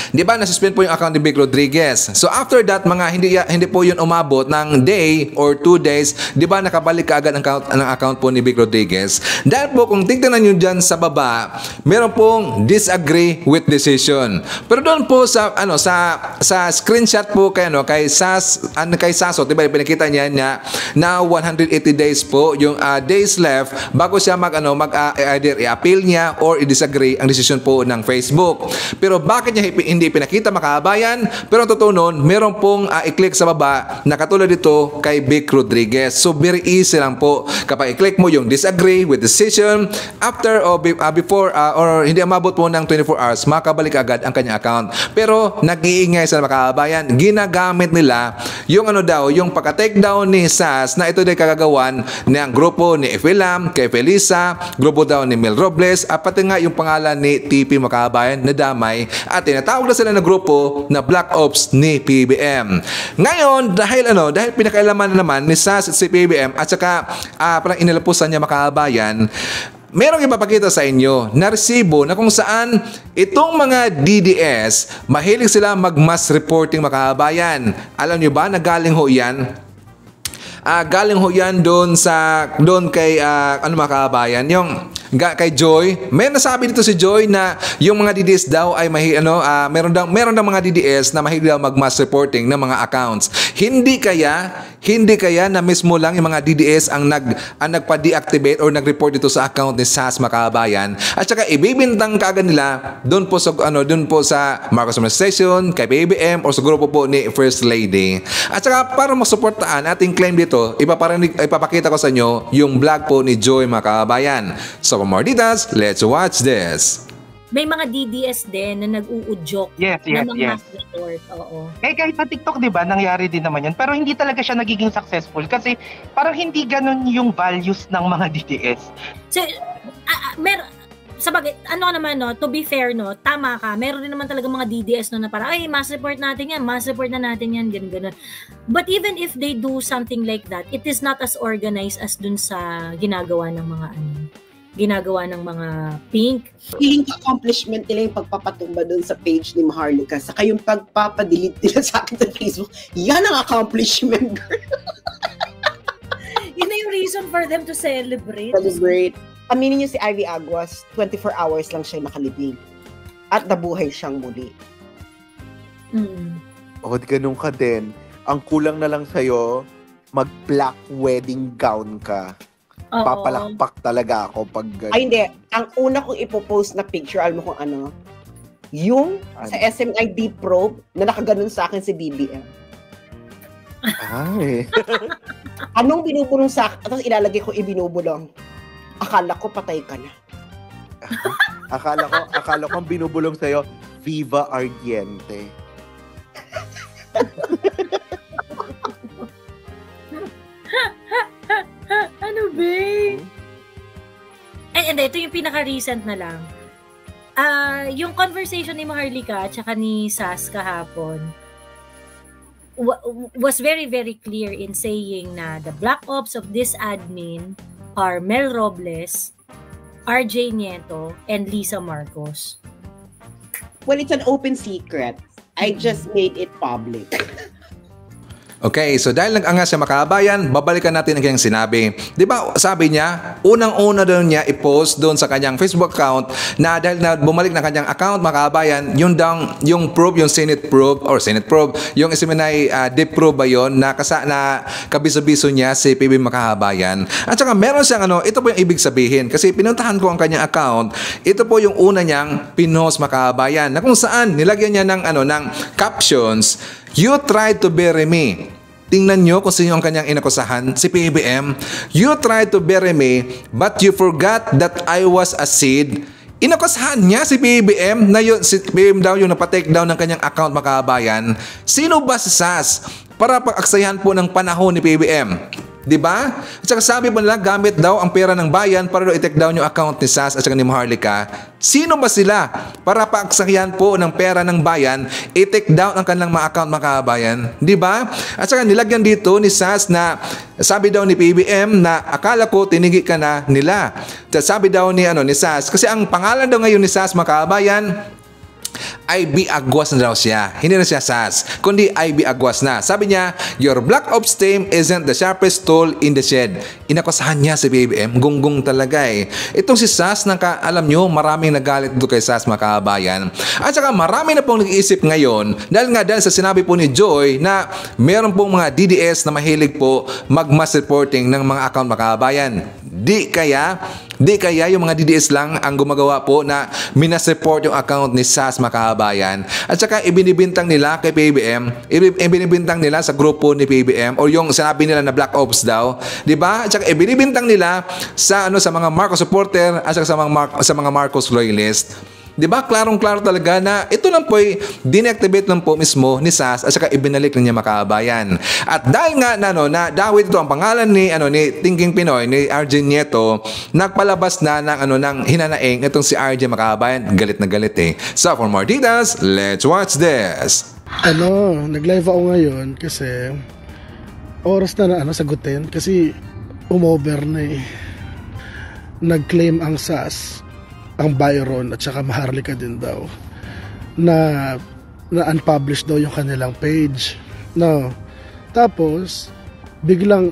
A: Di ba, nasuspend po yung account ni Vic Rodriguez. So after that, hindi po yun umabot ng day or 2 days. Di ba, nakabalik ka agad ang account po ni Vic Rodriguez. Dahil po, kung tignan nyo dyan sa baba, meron pong disagree with decision. Pero doon po sa screenshot po kay Sasot, di ba, pinakita niya na 180 days po yung days left bago siya either i-appeal niya or i-disagree ang decision po ng Facebook. Pero bakit niya hindi hindi pinakita makabayan, pero ang totoo nun, meron pong i-click sa baba na katulad dito kay Vic Rodriguez. So very easy lang po. Kapag i-click mo yung disagree with decision, after or before or hindi umabot po ng 24 hours, makabalik agad ang kanyang account. Pero nag-iingay sa makabayan, ginagagamit nila yung yung pagka-take down ni SAS na ito din kagagawan ng grupo ni Efelam, kay Felisa, grupo daw ni Mel Robles, at pati nga yung pangalan ni TP Makabayan na damay, at tinatawag na sila na grupo na Black Ops ni PBM. Ngayon, dahil pinakailaman na naman ni SAS at si PBM at saka parang inalapusan niya Makabayan, merong ipapakita sa inyo na resibo na kung saan itong mga DDS, mahilig sila mag-mass reporting Makabayan. Alam nyo ba na galing ho yan? Galing ho yan doon kay Makabayan, yung kay Joy. May nasabi dito si Joy na yung mga DDS daw ay meron daw mga DDS na mahilig daw mag-mass reporting ng mga accounts. Hindi kaya na mismo lang yung mga DDS ang nagpa-deactivate or nag-report dito sa account ni SAS Makabayan, at saka ibibintang kaagad nila doon po sa Marcos Administration, kay BBM or sa grupo po ni First Lady. At saka para masuportaan ating claim dito, ipapakita ko sa inyo yung vlog po ni Joy Makabayan. So for more details, let's watch this.
G: May mga DDS din na nag-uudyok na mga report. Oo.
J: Kahit sa TikTok, di ba, nangyari din naman yun. Pero hindi talaga siya nagiging successful kasi parang hindi ganun yung values ng mga DDS. So,
G: to be fair, tama ka. Meron din naman talaga mga DDS na parang, ay, mass report na natin yan, ganun. But even if they do something like that, it is not as organized as dun sa ginagawa ng mga pink.
I: Feeling accomplishment nila yung pagpapatumba doon sa page ni Maharlika, saka yung pagpapadelete nila sa akin sa Facebook, yan ang accomplishment, girl.
G: Yun na yung reason for them to celebrate.
I: Aminin niyo si Ivy Aguas, 24 hours lang siya nakalibing. At nabuhay siyang muli.
H: Ganun ka din. Ang kulang na lang sa'yo, mag-black wedding gown ka. Papalakpak talaga ako pag...
I: Ay, hindi. Ang una kong ipopost na picture, alam mo kung ano? Yung sa SMID probe na nakaganon sa akin si BBM.
H: Ay.
I: Anong binubulong sa akin? Tapos ilalagay ko ibinubulong. Akala ko patay ka na.
H: akala ko ang binubulong sa'yo, Viva Ardiente.
G: Ano ba? Ito yung pinaka-recent na lang. Yung conversation ni Maharlika at saka ni SAS kahapon was very, very clear in saying na the black ops of this admin are Mel Robles, RJ Nieto, and Lisa Marcos.
I: Well, it's an open secret. I just made it public.
A: Okay, so dahil nag-angas siya Makabayan, babalikan natin ang kanyang sinabi. Di ba, sabi niya, unang-una doon niya i-post doon sa kanyang Facebook account na dahil na bumalik na kanyang account Makabayan, yung probe, yung Senate probe, yung SMNI deep probe ba yun, na kabiso-biso niya si PB Makabayan. At saka meron siyang ito po yung ibig sabihin, kasi pinuntahan ko ang kanyang account, ito po yung una niyang pinost Makabayan, na kung saan nilagyan niya ng captions, "You tried to bury me." Tingnan nyo kung sino ang kanyang inakusahan, si PBM. "You tried to bury me, but you forgot that I was a seed." Inakusahan niya si PBM na si PBM daw yung napatake down ng kanyang account Makabayan. Sino ba si SAS para pag-aksayahan po ng panahon ni PBM? Diba? At saka sabi mo nila, gamit daw ang pera ng bayan para daw i-take down yung account ni SAS at saka ni Maharlika. Sino ba sila para paaksayan po ng pera ng bayan, i-take down ang kanilang mga account Makabayan? Diba? At saka nilagyan dito ni SAS na sabi daw ni PBM na akala ko tinigi ka na nila. At sabi daw ni SAS, kasi ang pangalan daw ngayon ni SAS Makabayan, IB Aguas na daw siya. Hindi na siya SAS, kundi IB Aguas na. Sabi niya, "Your black ops team isn't the sharpest tool in the shed." Inakusahan niya si BBM. Gunggong talaga eh. Itong si SAS, alam nyo, maraming nagalit dito kay SAS Makabayan. At saka marami na pong nag-iisip ngayon dahil sa sinabi po ni Joy na meron pong mga DDS na mahilig po mag-mass reporting ng mga account Makabayan. Di kaya Di kaya yung mga DDS lang ang gumagawa po na minasupport yung account ni SAS mga kababayan. At saka ibinibintang nila kay PBBM, ibinibintang nila sa grupo ni PBBM o yung sinabi nila na Black Ops daw, 'di ba? At saka ibinibintang nila sa sa mga Marcos supporter at saka sa mga Marcos loyalist. 'Di ba? Klarong-klaro talaga na ito lang po ay dinactivate lang po mismo ni SAS at saka ibinalik niya makabayan. At dahil nga na dawit ito ang pangalan ni Thinking Pinoy ni RJ Nieto, nagpalabas na ng hinanaing itong si RJ makabayan. Galit na galit eh. So for more details, let's watch this.
K: Nag-live ako ngayon kasi oras na sagutin kasi umover na eh. Nag-claim ang SAS, ang Byron at saka Maharlika din daw na unpublished daw yung kanilang page. Tapos biglang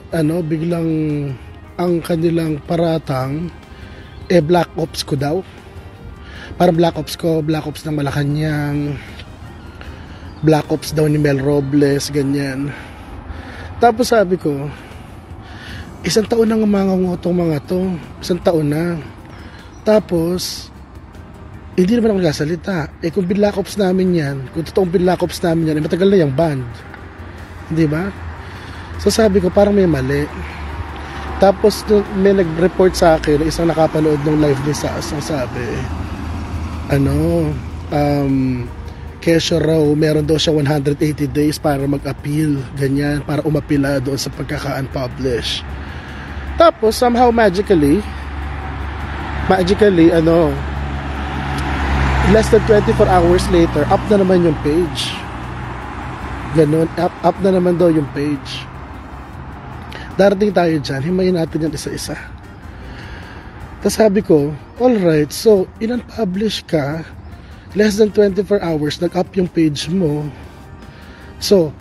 K: ang kanilang paratang Black Ops ko daw. Parang Black Ops ko, Black Ops ng Malacanang, Black Ops daw ni Mel Robles, ganyan. Tapos sabi ko, 1 taon nang mangungutong mga to, 1 taon na. Tapos, hindi naman ako nagsasalita. Kung Black Ops namin yan, kung totoong Black Ops namin yan, matagal na yung band. Hindi ba? So sabi ko, parang may mali. Tapos, may nag-report sa akin, isang nakapanood ng live ni SAS, ang sabi, kesyo raw, meron daw siya 180 days para mag-appeal, ganyan, para umapila doon sa pagkaka-unpublish. Tapos, somehow, magically, less than 24 hours later, up na naman yung page. Ganon, up na naman daw yung page. Darating tayo dyan, himayin natin yan isa-isa. Tapos sabi ko, alright, so, in-unpublish ka, less than 24 hours, nag-up yung page mo. So,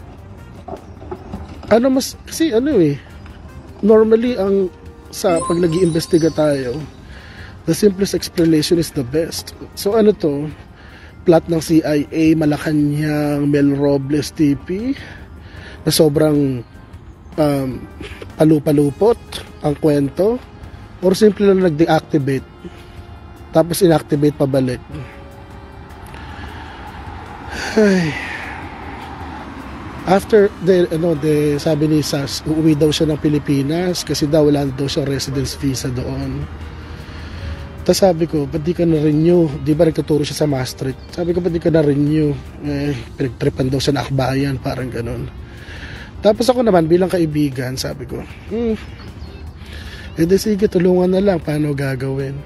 K: normally, pag nag-iimbestiga tayo, the simplest explanation is the best. So plot ng CIA, Malacanang, Mel Robles TP, na sobrang palupalupot ang kwento, or simple lang nag-deactivate tapos inactivate pabalik. After sabi ni SAS, uuwi daw siya ng Pilipinas kasi daw wala daw siya residence visa doon. Tapos sabi ko, ba't di ka na-renew? Di ba nagtuturo siya sa Maastricht? Sabi ko, ba't di ka na-renew? Pinagtripan daw siya na akbayan, parang ganun. Tapos ako naman, bilang kaibigan, sabi ko, sige, tulungan na lang, paano gagawin?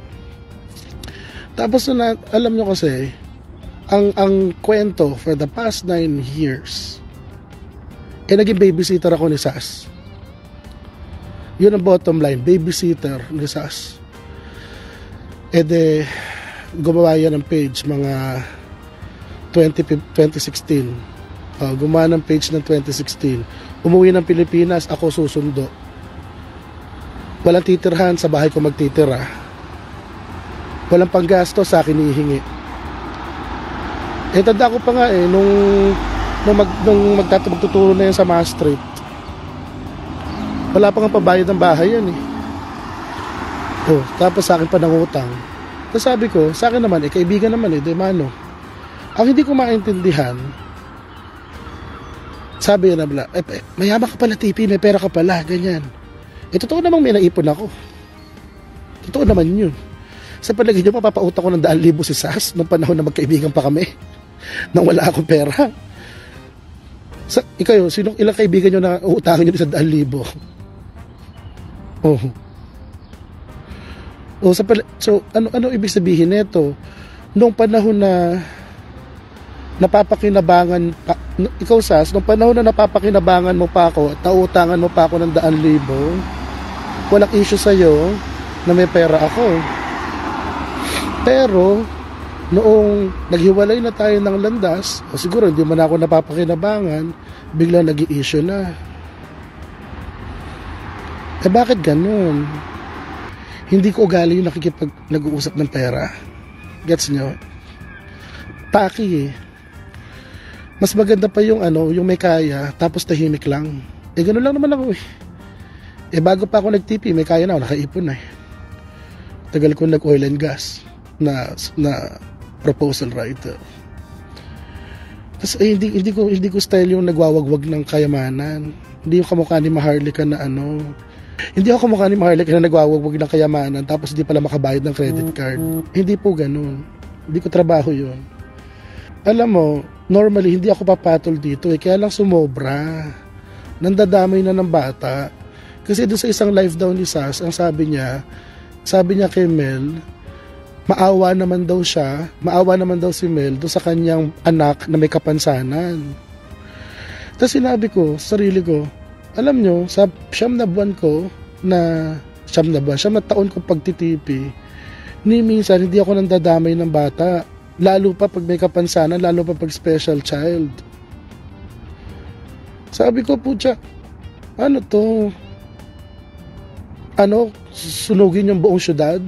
K: Tapos alam nyo kasi, ang kwento for the past 9 years, naging babysitter ako ni SAS. Yun ang bottom line, babysitter ni SAS. Gumawa yan ng page mga 2016. Gumawa ng page ng 2016. Umuwi ng Pilipinas, ako susundo. Walang titirhan, sa bahay ko magtitira. Walang panggasto, sa akin hihingi. Tanda ko pa nga nung magtuturo na yan sa Maastricht, wala pa nga pabayad ng bahay yan tapos sa akin pa nangutang. Tapos sabi ko, sa akin naman, kaibigan naman demano. Ang hindi ko maintindihan, sabi na bala, mayaman ka pala TP, may pera ka pala, ganyan. Totoo namang may naipon ako. Totoo naman yun. Sa palagay nyo, mapapautang ko ng 2,000 si SAS nung panahon na magkaibigan pa kami nang wala akong pera. Ikaw, ilang kaibigan nyo na uutangin nyo 1,000? So ano ibig sabihin nito? Nung panahon na napapakinabangan ikaw SAS, nung panahon na napapakinabangan mo pa ako at nauutangan mo pa ako ng 1,000, walang issue sa'yo na may pera ako. Pero noong naghiwalay na tayo ng landas, siguro hindi man ako napapakinabangan, biglang nag-i-issue na. Bakit ganun? Hindi ko ugali yung nag-uusap ng pera. Gets nyo? Taki Mas maganda pa yung yung may kaya, tapos tahimik lang. Ganun lang naman ako . Bago pa ako nag-TP, may kaya na ako, nakaipon na . Tagal ko nag-oil and gas na proposal writer. Tapos hindi ko style yung nagwawagwag ng kayamanan. Hindi yung kamukha ni Maharlika na ano. Hindi ako kamukha ni Maharlika na nagwawagwag ng kayamanan tapos hindi pala makabayad ng credit card. Hindi po ganun. Hindi ko trabaho yun. Alam mo, normally hindi ako papatol dito kaya lang sumobra. Nandadamay na ng bata. Kasi doon sa isang live daw ni Sas, ang sabi niya kay Mel, maawa naman daw si Mel doon sa kanyang anak na may kapansanan. Tapos sinabi ko sa sarili ko, alam nyo, sa siyam na taon ko pagtitipi, ni minsan hindi ako nandadamay ng bata, lalo pa pag may kapansanan, lalo pa pag special child. Sabi ko po siya, ano to? Sunugin yung buong syudad?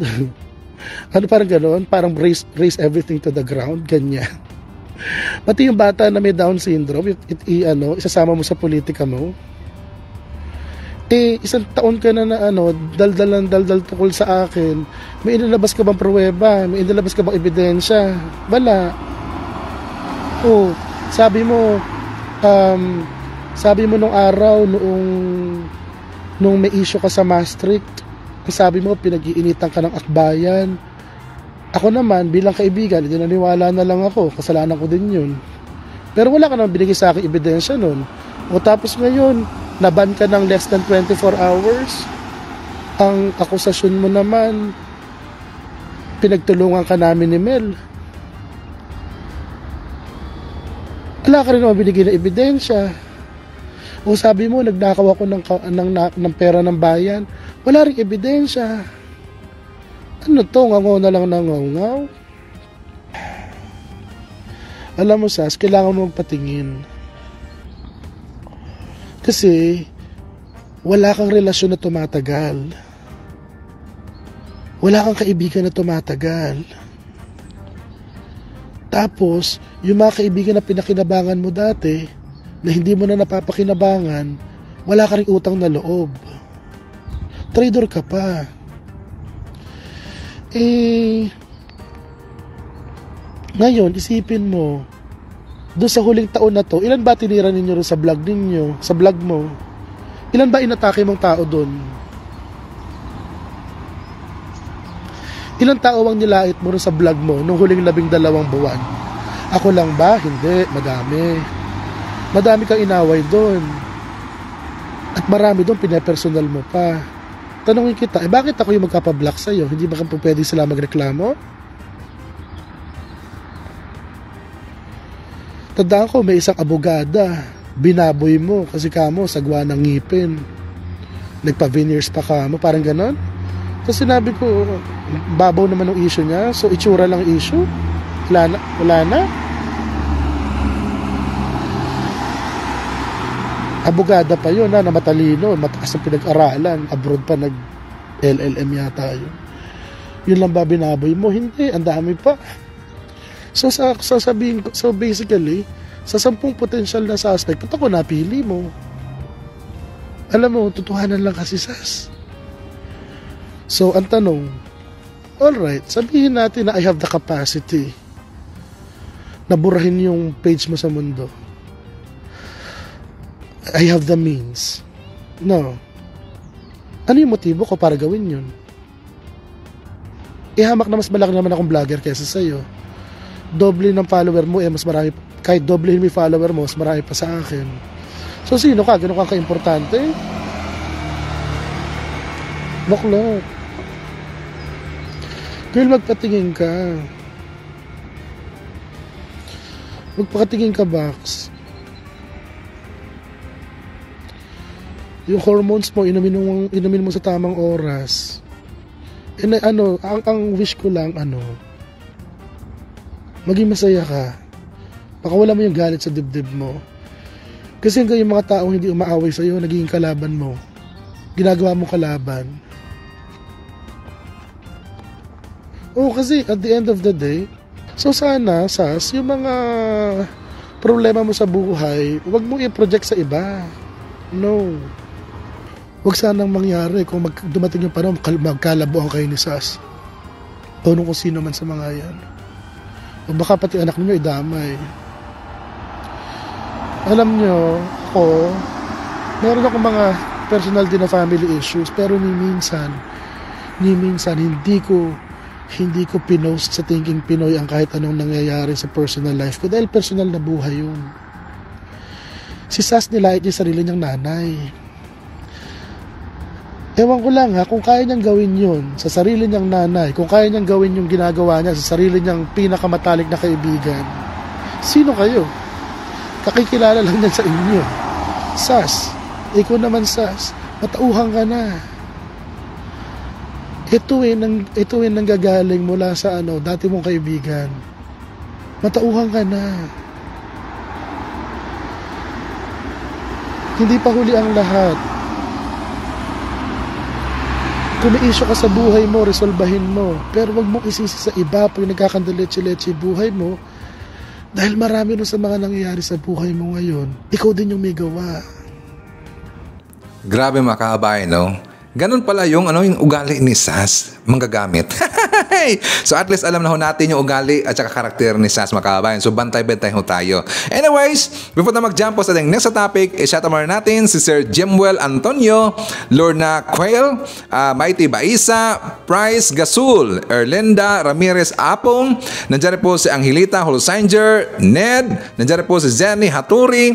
K: Parang gano'n? Parang raise everything to the ground? Ganyan. Pati yung bata na may Down syndrome, isasama mo sa politika mo. Isang taon ka na daldal tukol sa akin. May inilabas ka bang pruweba? May inilabas ka bang ebidensya? Wala. Sabi mo nung araw, nung may issue ka sa Maastricht, sabi mo, pinag-iinitan ka ng akbayan. Ako naman, bilang kaibigan, hindi naniwala na lang ako. Kasalanan ko din yun. Pero wala ka naman binigay sa akin ebidensya nun. Tapos ngayon, naban ka ng less than 24 hours. Ang akusasyon mo naman, pinagtulungan ka namin ni Mel. Wala ka rin naman binigay na ebidensya. Sabi mo, nagnakaw ako ng pera ng bayan. Wala rin ebidensya. Ano to? Ngangaw na lang nangaw-ngaw? Alam mo, Sas, kailangan mo magpatingin. Kasi, wala kang relasyon na tumatagal. Wala kang kaibigan na tumatagal. Tapos, yung mga kaibigan na pinakinabangan mo dati, na hindi mo na napapakinabangan, wala ka ring utang na loob. Trader ka pa. Ngayon, isipin mo, doon sa huling taon na to, ilan ba tinira ninyo rin sa vlog ninyo, sa vlog mo? Ilan ba inatake mong tao doon? Ilang tao ang nilait mo rin sa vlog mo nung huling 12 buwan? Ako lang ba? Hindi, madami. Madami kang inaway doon. At marami doon pinapersonal mo pa. Tanungin kita, bakit ako yung magkapablock sa'yo? Hindi ba kang pwede sila magreklamo? Tandaan ko, may isang abogada. Binaboy mo kasi kamo, sagwa ng ngipin. Nagpa-veneers pa kamo, parang ganon. So sinabi ko, babaw naman ng issue niya. So itsura lang issue. Wala na. Abogada pa yun na matalino, mataas ang pinag-aralan, abroad pa nag-LLM yata yun. Yun lang ba binaboy mo? Hindi, ang dami pa. So sasabihin ko, so basically, sa 10 potential na suspect, ba't ako napili mo? Alam mo, tutuhanan lang kasi, Sas. So ang tanong, alright, sabihin natin na I have the capacity na burahin yung page mo sa mundo. I have the means. No. Ano yung motibo ko para gawin yun? Ihamak na mas malaki naman akong vlogger kaysa sa'yo. Doble ng follower mo, mas marami, kahit doble yung follower mo, mas marami pa sa akin. So sino ka? Ganun ka ka-importante? Bakla. Girl, magpatingin ka. Magpakatingin ka, Bax. Yung hormones mo, inumin mo sa tamang oras. Ang wish ko lang, maging masaya ka. Pakawala mo yung galit sa dibdib mo. Kasi yung mga taong hindi umaaway sa'yo, naging kalaban mo. Ginagawa mo kalaban. Kasi at the end of the day, so sana, Sas, yung mga problema mo sa buhay, huwag mong i-project sa iba. No. Huwag sanang mangyari kung dumating yung panahon, magkalabuhan kayo ni Sas. o nung kung sino man sa mga yan. O baka pati anak niyo idamay. Alam niyo, ako, meron akong mga personal din na family issues, pero ni minsan hindi ko pinost sa Thinking Pinoy ang kahit anong nangyayari sa personal life ko dahil personal na buhay yun. Si Sas nilait niya sarili niyang nanay. Ewan ko lang kung kaya niyang gawin yun sa sarili niyang nanay, kung kaya niyang gawin yung ginagawa niya sa sarili niyang pinakamatalik na kaibigan, sino kayo? Kakikilala lang niyan sa inyo. Sas, ikaw naman Sas, matauhan ka na. Ito nanggagaling mula sa dati mong kaibigan. Matauhan ka na. Hindi pa huli ang lahat. Kung may issue ka sa buhay mo, resolbahin mo. Pero wag mong isisi sa iba pag nagkakandaletse-letse buhay mo. Dahil marami nun sa mga nangyayari sa buhay mo ngayon, ikaw din yung may gawa.
A: Grabe mga kababayan, no? Ganun pala yung ugali ni Sas, manggagamit. So at least alam na ho natin yung ugali at saka karakter ni Sas, mga kababayan. So bantay-bantay ho tayo. Anyways, before na mag-jump po sa ating next topic, shout out natin si Sir Jemuel Antonio, Lorna Quail, Mighty Baisa, Price Gasul, Erlinda Ramirez Apong, nandiyan po si Angelita Holosanger, Ned, nandiyan po si Jenny Haturi,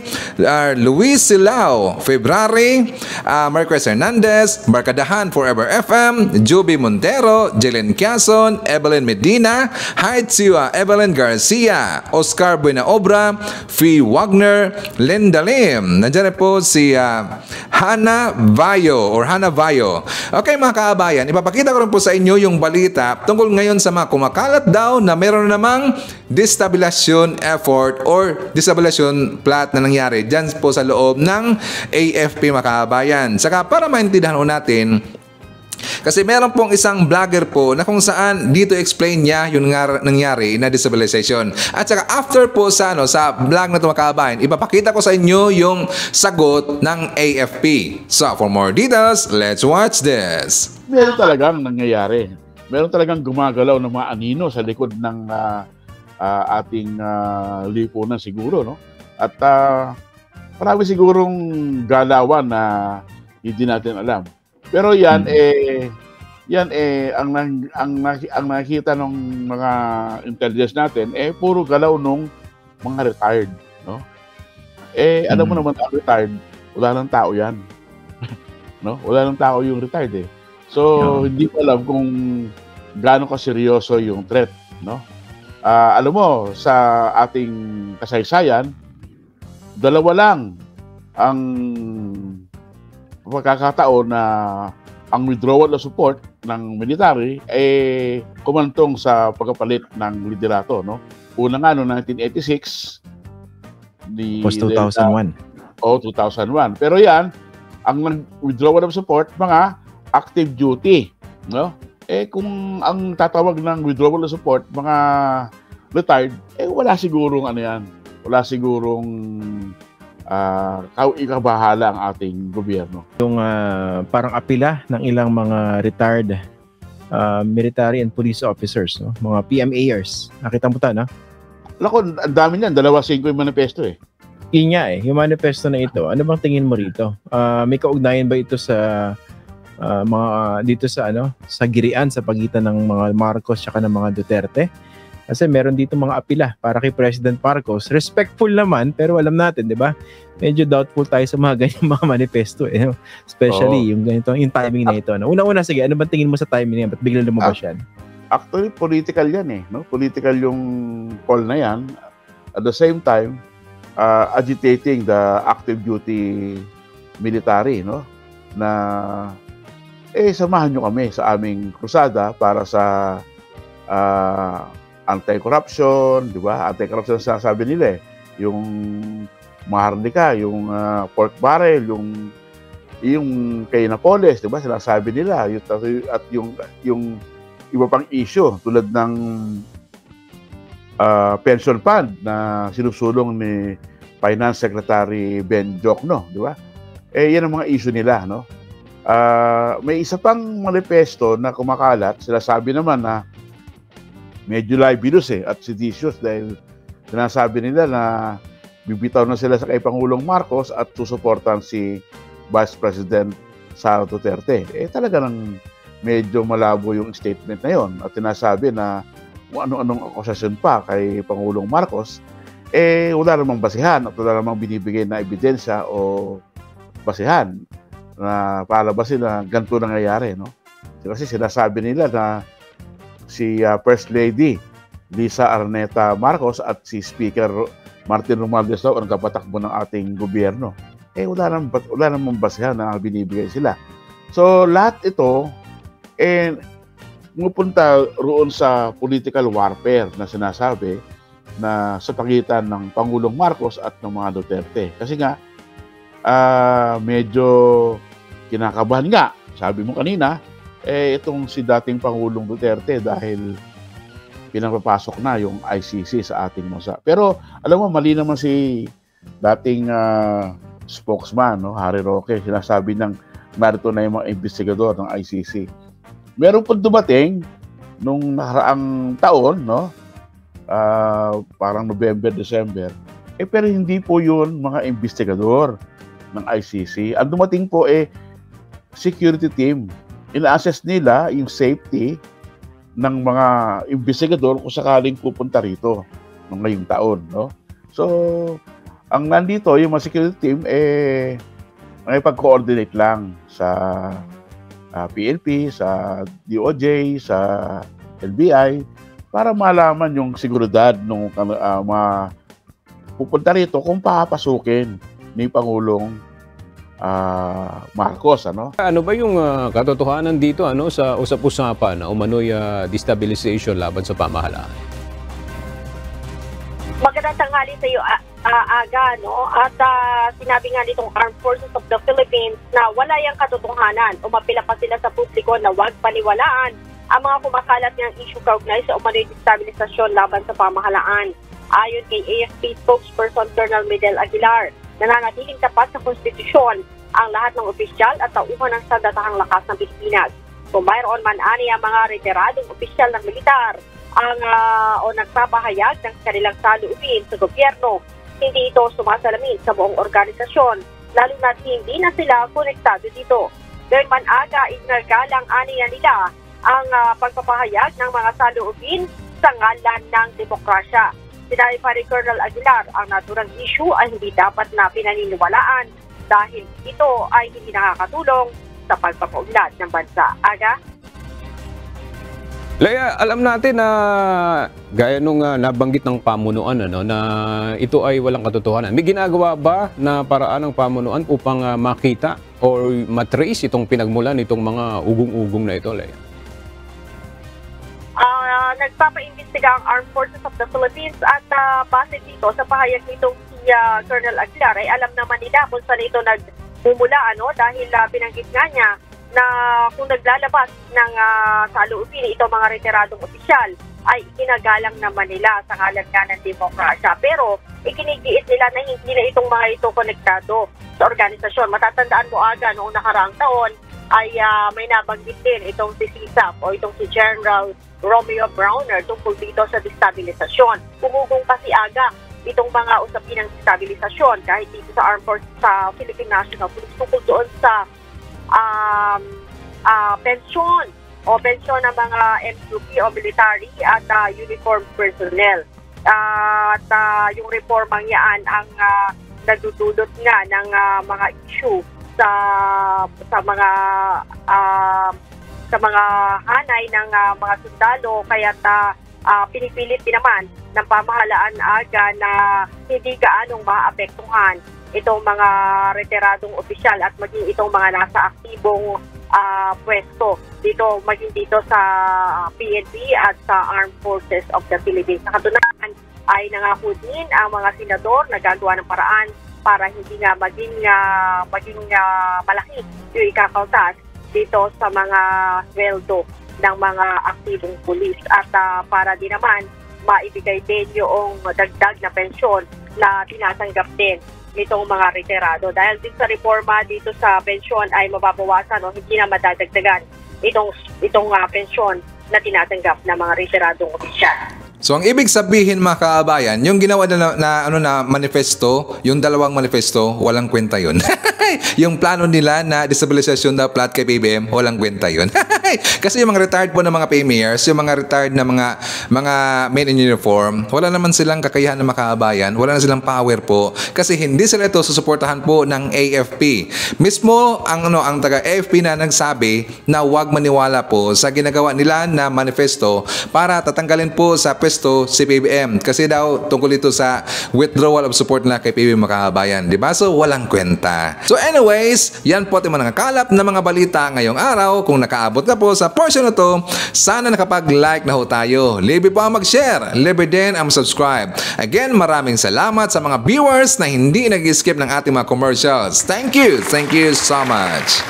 A: Luis Silao, February, Marcos Hernandez, Barkadahan Forever FM, Joby Montero, Jelen Quezon, Evelyn Medina, Haitzua, Evelyn Garcia, Oscar Buenaobra, Fee Wagner, Linda Lim. Nandiyan po si Hana Vayo. Okay mga kaabayan, ipapakita ko rin po sa inyo yung balita tungkol ngayon sa mga kumakalat daw na meron namang destabilization effort or destabilization plot na nangyari dyan po sa loob ng AFP mga kaabayan. Saka para maintindihan natin, kasi meron pong isang vlogger po na kung saan dito explain niya yung nangyari na destabilization. At saka after po sa vlog na ito mga kababayan, ipapakita ko sa inyo yung sagot ng AFP. So for more details, let's watch this.
L: Meron talagang nangyayari. Meron talagang gumagalaw ng mga anino sa likod ng ating lipunan siguro, no? At marami sigurong galawan na hindi natin alam. Pero yan ang nakita ng mga intelligence natin puro galaw nung mga retired, no? Alam mo naman ang retired, wala nang tao yan. No? Wala nang tao yung retired So hindi ko alam kung gaano ka seryoso yung threat, no? Alam mo sa ating kasaysayan, dalawa lang ang pagkakataon na ang withdrawal of support ng military kumantong sa pagkapalit ng liderato, no? Una nga noong 1986
M: post 2001.
L: 2001. Pero yan, ang withdrawal of support mga active duty, no? Kung ang tatawag ng withdrawal of support mga retired, wala sigurong wala sigurong ikabahala ang ating gobyerno.
M: Yung parang apila ng ilang mga retired military and police officers, no? Mga PMAers. Nakita mo ta, no?
L: Lako, ang dami niyan. 2.5 yung manifesto
M: Yun nga yung manifesto na ito. Ano bang tingin mo rito? May kaugnayan ba ito sa mga dito sa sa girian sa pagitan ng mga Marcos at ng mga Duterte? Kasi meron dito mga apila para kay President Marcos. Respectful naman, pero alam natin, di ba? Medyo doubtful tayo sa mga ganyan mga manifesto. Especially yung ganito, yung timing na ito. Una-una, sige, ano ba tingin mo sa timing niya? Ba't biglang lumabas yan?
L: Actually, political yan no? Political yung call na yan. At the same time, agitating the active duty military, no? Na, samahan nyo kami sa aming krusada para sa anti-corruption, di ba? Anti-corruption sasabi nila yung maharlika, yung pork barrel, yung kay Napoles, di ba? Sinasabi nila at yung iba pang issue tulad ng pension fund na sinusulong ni Finance Secretary Ben Jokno, di ba? Yan ang mga issue nila, no? May isa pang manifesto na kumakalat, sila sabi naman na medyo libelous at seditious dahil sinasabi nila na bibitaw na sila sa kay Pangulong Marcos at susuportan si Vice President Sara Duterte. Talaga nang medyo malabo yung statement na yon at sinasabi na kung ano-anong akusasyon pa kay Pangulong Marcos, wala namang basihan at wala namang binibigay na ebidensya o basihan na palabasin na ganito nangyayari, no? Kasi sinasabi nila na si First Lady Lisa Araneta Marcos at si Speaker Martin Romualdez daw ang kapatakbo ng ating gobyerno. Wala namang basihan na binibigay sila. So lahat ito pumupunta roon sa political warfare na sinasabi na sa pagitan ng Pangulong Marcos at ng mga Duterte. Kasi nga medyo kinakabahan nga, sabi mo kanina, itong si dating Pangulong Duterte dahil pinapapasok na yung ICC sa ating bansa. Pero alam mo, mali naman si dating spokesman, no, Harry Roque, sinasabi ng narito na yung mga investigador ng ICC. Meron po dumating nung nakaraang taon, no, parang November, December, pero hindi po yun mga investigador ng ICC. Ang dumating po security team. Ina-assess nila yung safety ng mga investigador kung sakaling pupunta rito ng ngayong taon, no? So, ang nandito, yung mga security team, nakipag-coordinate lang sa PNP, sa DOJ, sa NBI, para malaman yung seguridad ng mga pupunta rito kung papasukin ni Pangulong Marcos, ano?
N: Ano ba yung katotohanan dito sa usap-usapan na umano'y destabilization laban sa pamahalaan?
O: Magandang tanghali sa iyo, Aga, no? At sinabi nga nitong Armed Forces of the Philippines na wala yung katotohanan. Umapila pa sila sa publiko na huwag paniwalaan ang mga kumakalat niyang issue kaugnay sa umano'y destabilizasyon laban sa pamahalaan. Ayon kay AFP spokesperson Colonel Miguel Aguilar, nananatiling tapat sa konstitusyon ang lahat ng opisyal at tauhan ng sandatahang lakas ng Pilipinas. Kung mayroon man ani ang mga retiradong opisyal ng militar o nagpapahayag ng kanilang saloobin sa gobyerno, hindi ito sumasalamin sa buong organisasyon, lalo na hindi na sila konektado dito. Gayunman aga, ignargalang aniya nila ang pagpapahayag ng mga saloobin sa ngalan ng demokrasya. Sinabi pa rin Colonel Aguilar, ang naturang issue ay hindi dapat na pinaniniwalaan dahil ito ay hindi nakakatulong sa pagpapaunlad ng bansa. Aga?
N: Leia, alam natin na gaya nung nabanggit ng pamunuan na ito ay walang katotohanan. May ginagawa ba na paraan ng pamunuan upang makita or matrace itong pinagmulan nitong mga ugong-ugong na ito, Leia?
O: Nagpapaimbestiga ang Armed Forces of the Philippines at base dito sa pahayag nitong si Colonel Aguilar ay alam naman nila kung saan ito nagmumula dahil binanggit nga niya na kung naglalabas ng saloobin itong mga retiradong opisyal ay ikinagalang naman nila sa ngalan nga ng demokrasya. Pero ikinigiit nila na hindi na itong mga ito konektado sa organisasyon. Matatandaan mo aga noong nakaraang taon ay may nabanggit din itong si CISAP o itong si General Romeo Browner tungkol dito sa destabilisasyon. Pumugong kasi aga itong mga usapin ng destabilisasyon kahit dito sa Armed Forces sa Philippine National Police tungkol doon sa pensyon ng mga MUP o military at uniformed personnel. At yung reformang yan ang nagdudulot nga ng mga issue sa mga hanay ng mga sundalo, kaya't pinipilit din naman ng pamahalaan aga na hindi gaanong maapektuhan itong mga retiradong opisyal at maging itong mga nasa aktibong pwesto dito, maging dito sa PNP at sa Armed Forces of the Philippines. Sa katunayan ay nangako din ang mga senador na gagawa ng paraan para hindi nga maging malaki yung ikakaltas dito sa mga sweldo ng mga aktibong pulis at para din naman maibigay din yung dagdag na pensyon na tinatanggap din nitong mga retirado. Dahil din sa reforma dito sa pensyon ay mababawasan o hindi na madadagdagan itong pensyon na tinatanggap ng mga retiradong opisyal.
A: So ang ibig sabihin mga kaabayan, yung ginawa na manifesto, yung dalawang manifesto, walang kwenta yun. Yung plano nila na destabilisasyon na plot kay PBBM, walang kwenta yun. Kasi yung mga retired po na mga PMers, yung mga retired na mga men in uniform, wala naman silang kakayahan na makaabayan, wala na silang power po kasi hindi sila ito susuportahan po ng AFP. Mismo ang taga AFP na nagsabi na huwag maniwala po sa ginagawa nila na manifesto para tatanggalin po sa pwesto si PBBM kasi daw tungkol ito sa withdrawal of support na kay PBBM makaabayan, di ba? So walang kwenta. So anyways, yan po ating mga nakalap na mga balita ngayong araw. Kung nakaabot ka po sa portion na to, sana nakapag-like na ho tayo. Libre po ang mag-share, libre din ang subscribe. Again, maraming salamat sa mga viewers na hindi nag-skip ng ating mga commercials. Thank you so much.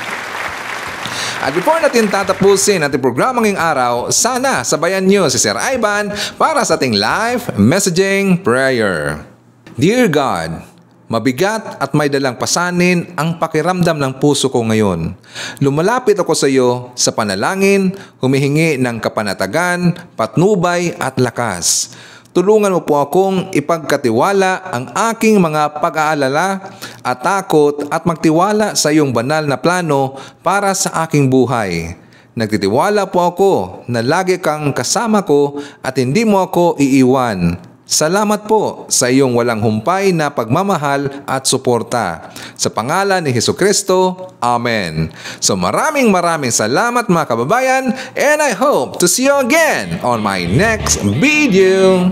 A: At before natin tatapusin ating programa ngayong araw, sana sabayan nyo si Sir Ivan para sa ating live messaging prayer. Dear God, mabigat at may dalang pasanin ang pakiramdam ng puso ko ngayon. Lumalapit ako sa iyo sa panalangin, humihingi ng kapanatagan, patnubay at lakas. Tulungan mo po akong ipagkatiwala ang aking mga pag-aalala at takot at magtiwala sa iyong banal na plano para sa aking buhay. Nagtitiwala po ako na lagi kang kasama ko at hindi mo ako iiwan. Salamat po sa iyong walang humpay na pagmamahal at suporta. Sa pangalan ni Jesucristo, Amen. So maraming salamat mga kababayan and I hope to see you again on my next video.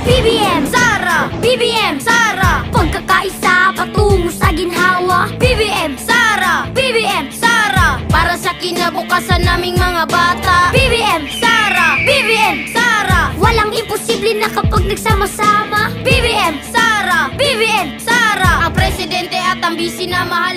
P: BBM Sara! BBM Sara! Pagkakaisa patungo sa ginhawa. BBM Sara! BBM Sara! Para sa kinabukasan naming mga bata. BBM Sara! BBM Sara! Walang imposible na kapag nagsama-sama. BBM Sara! BBM Sara! Ang presidente at ang busy na mahal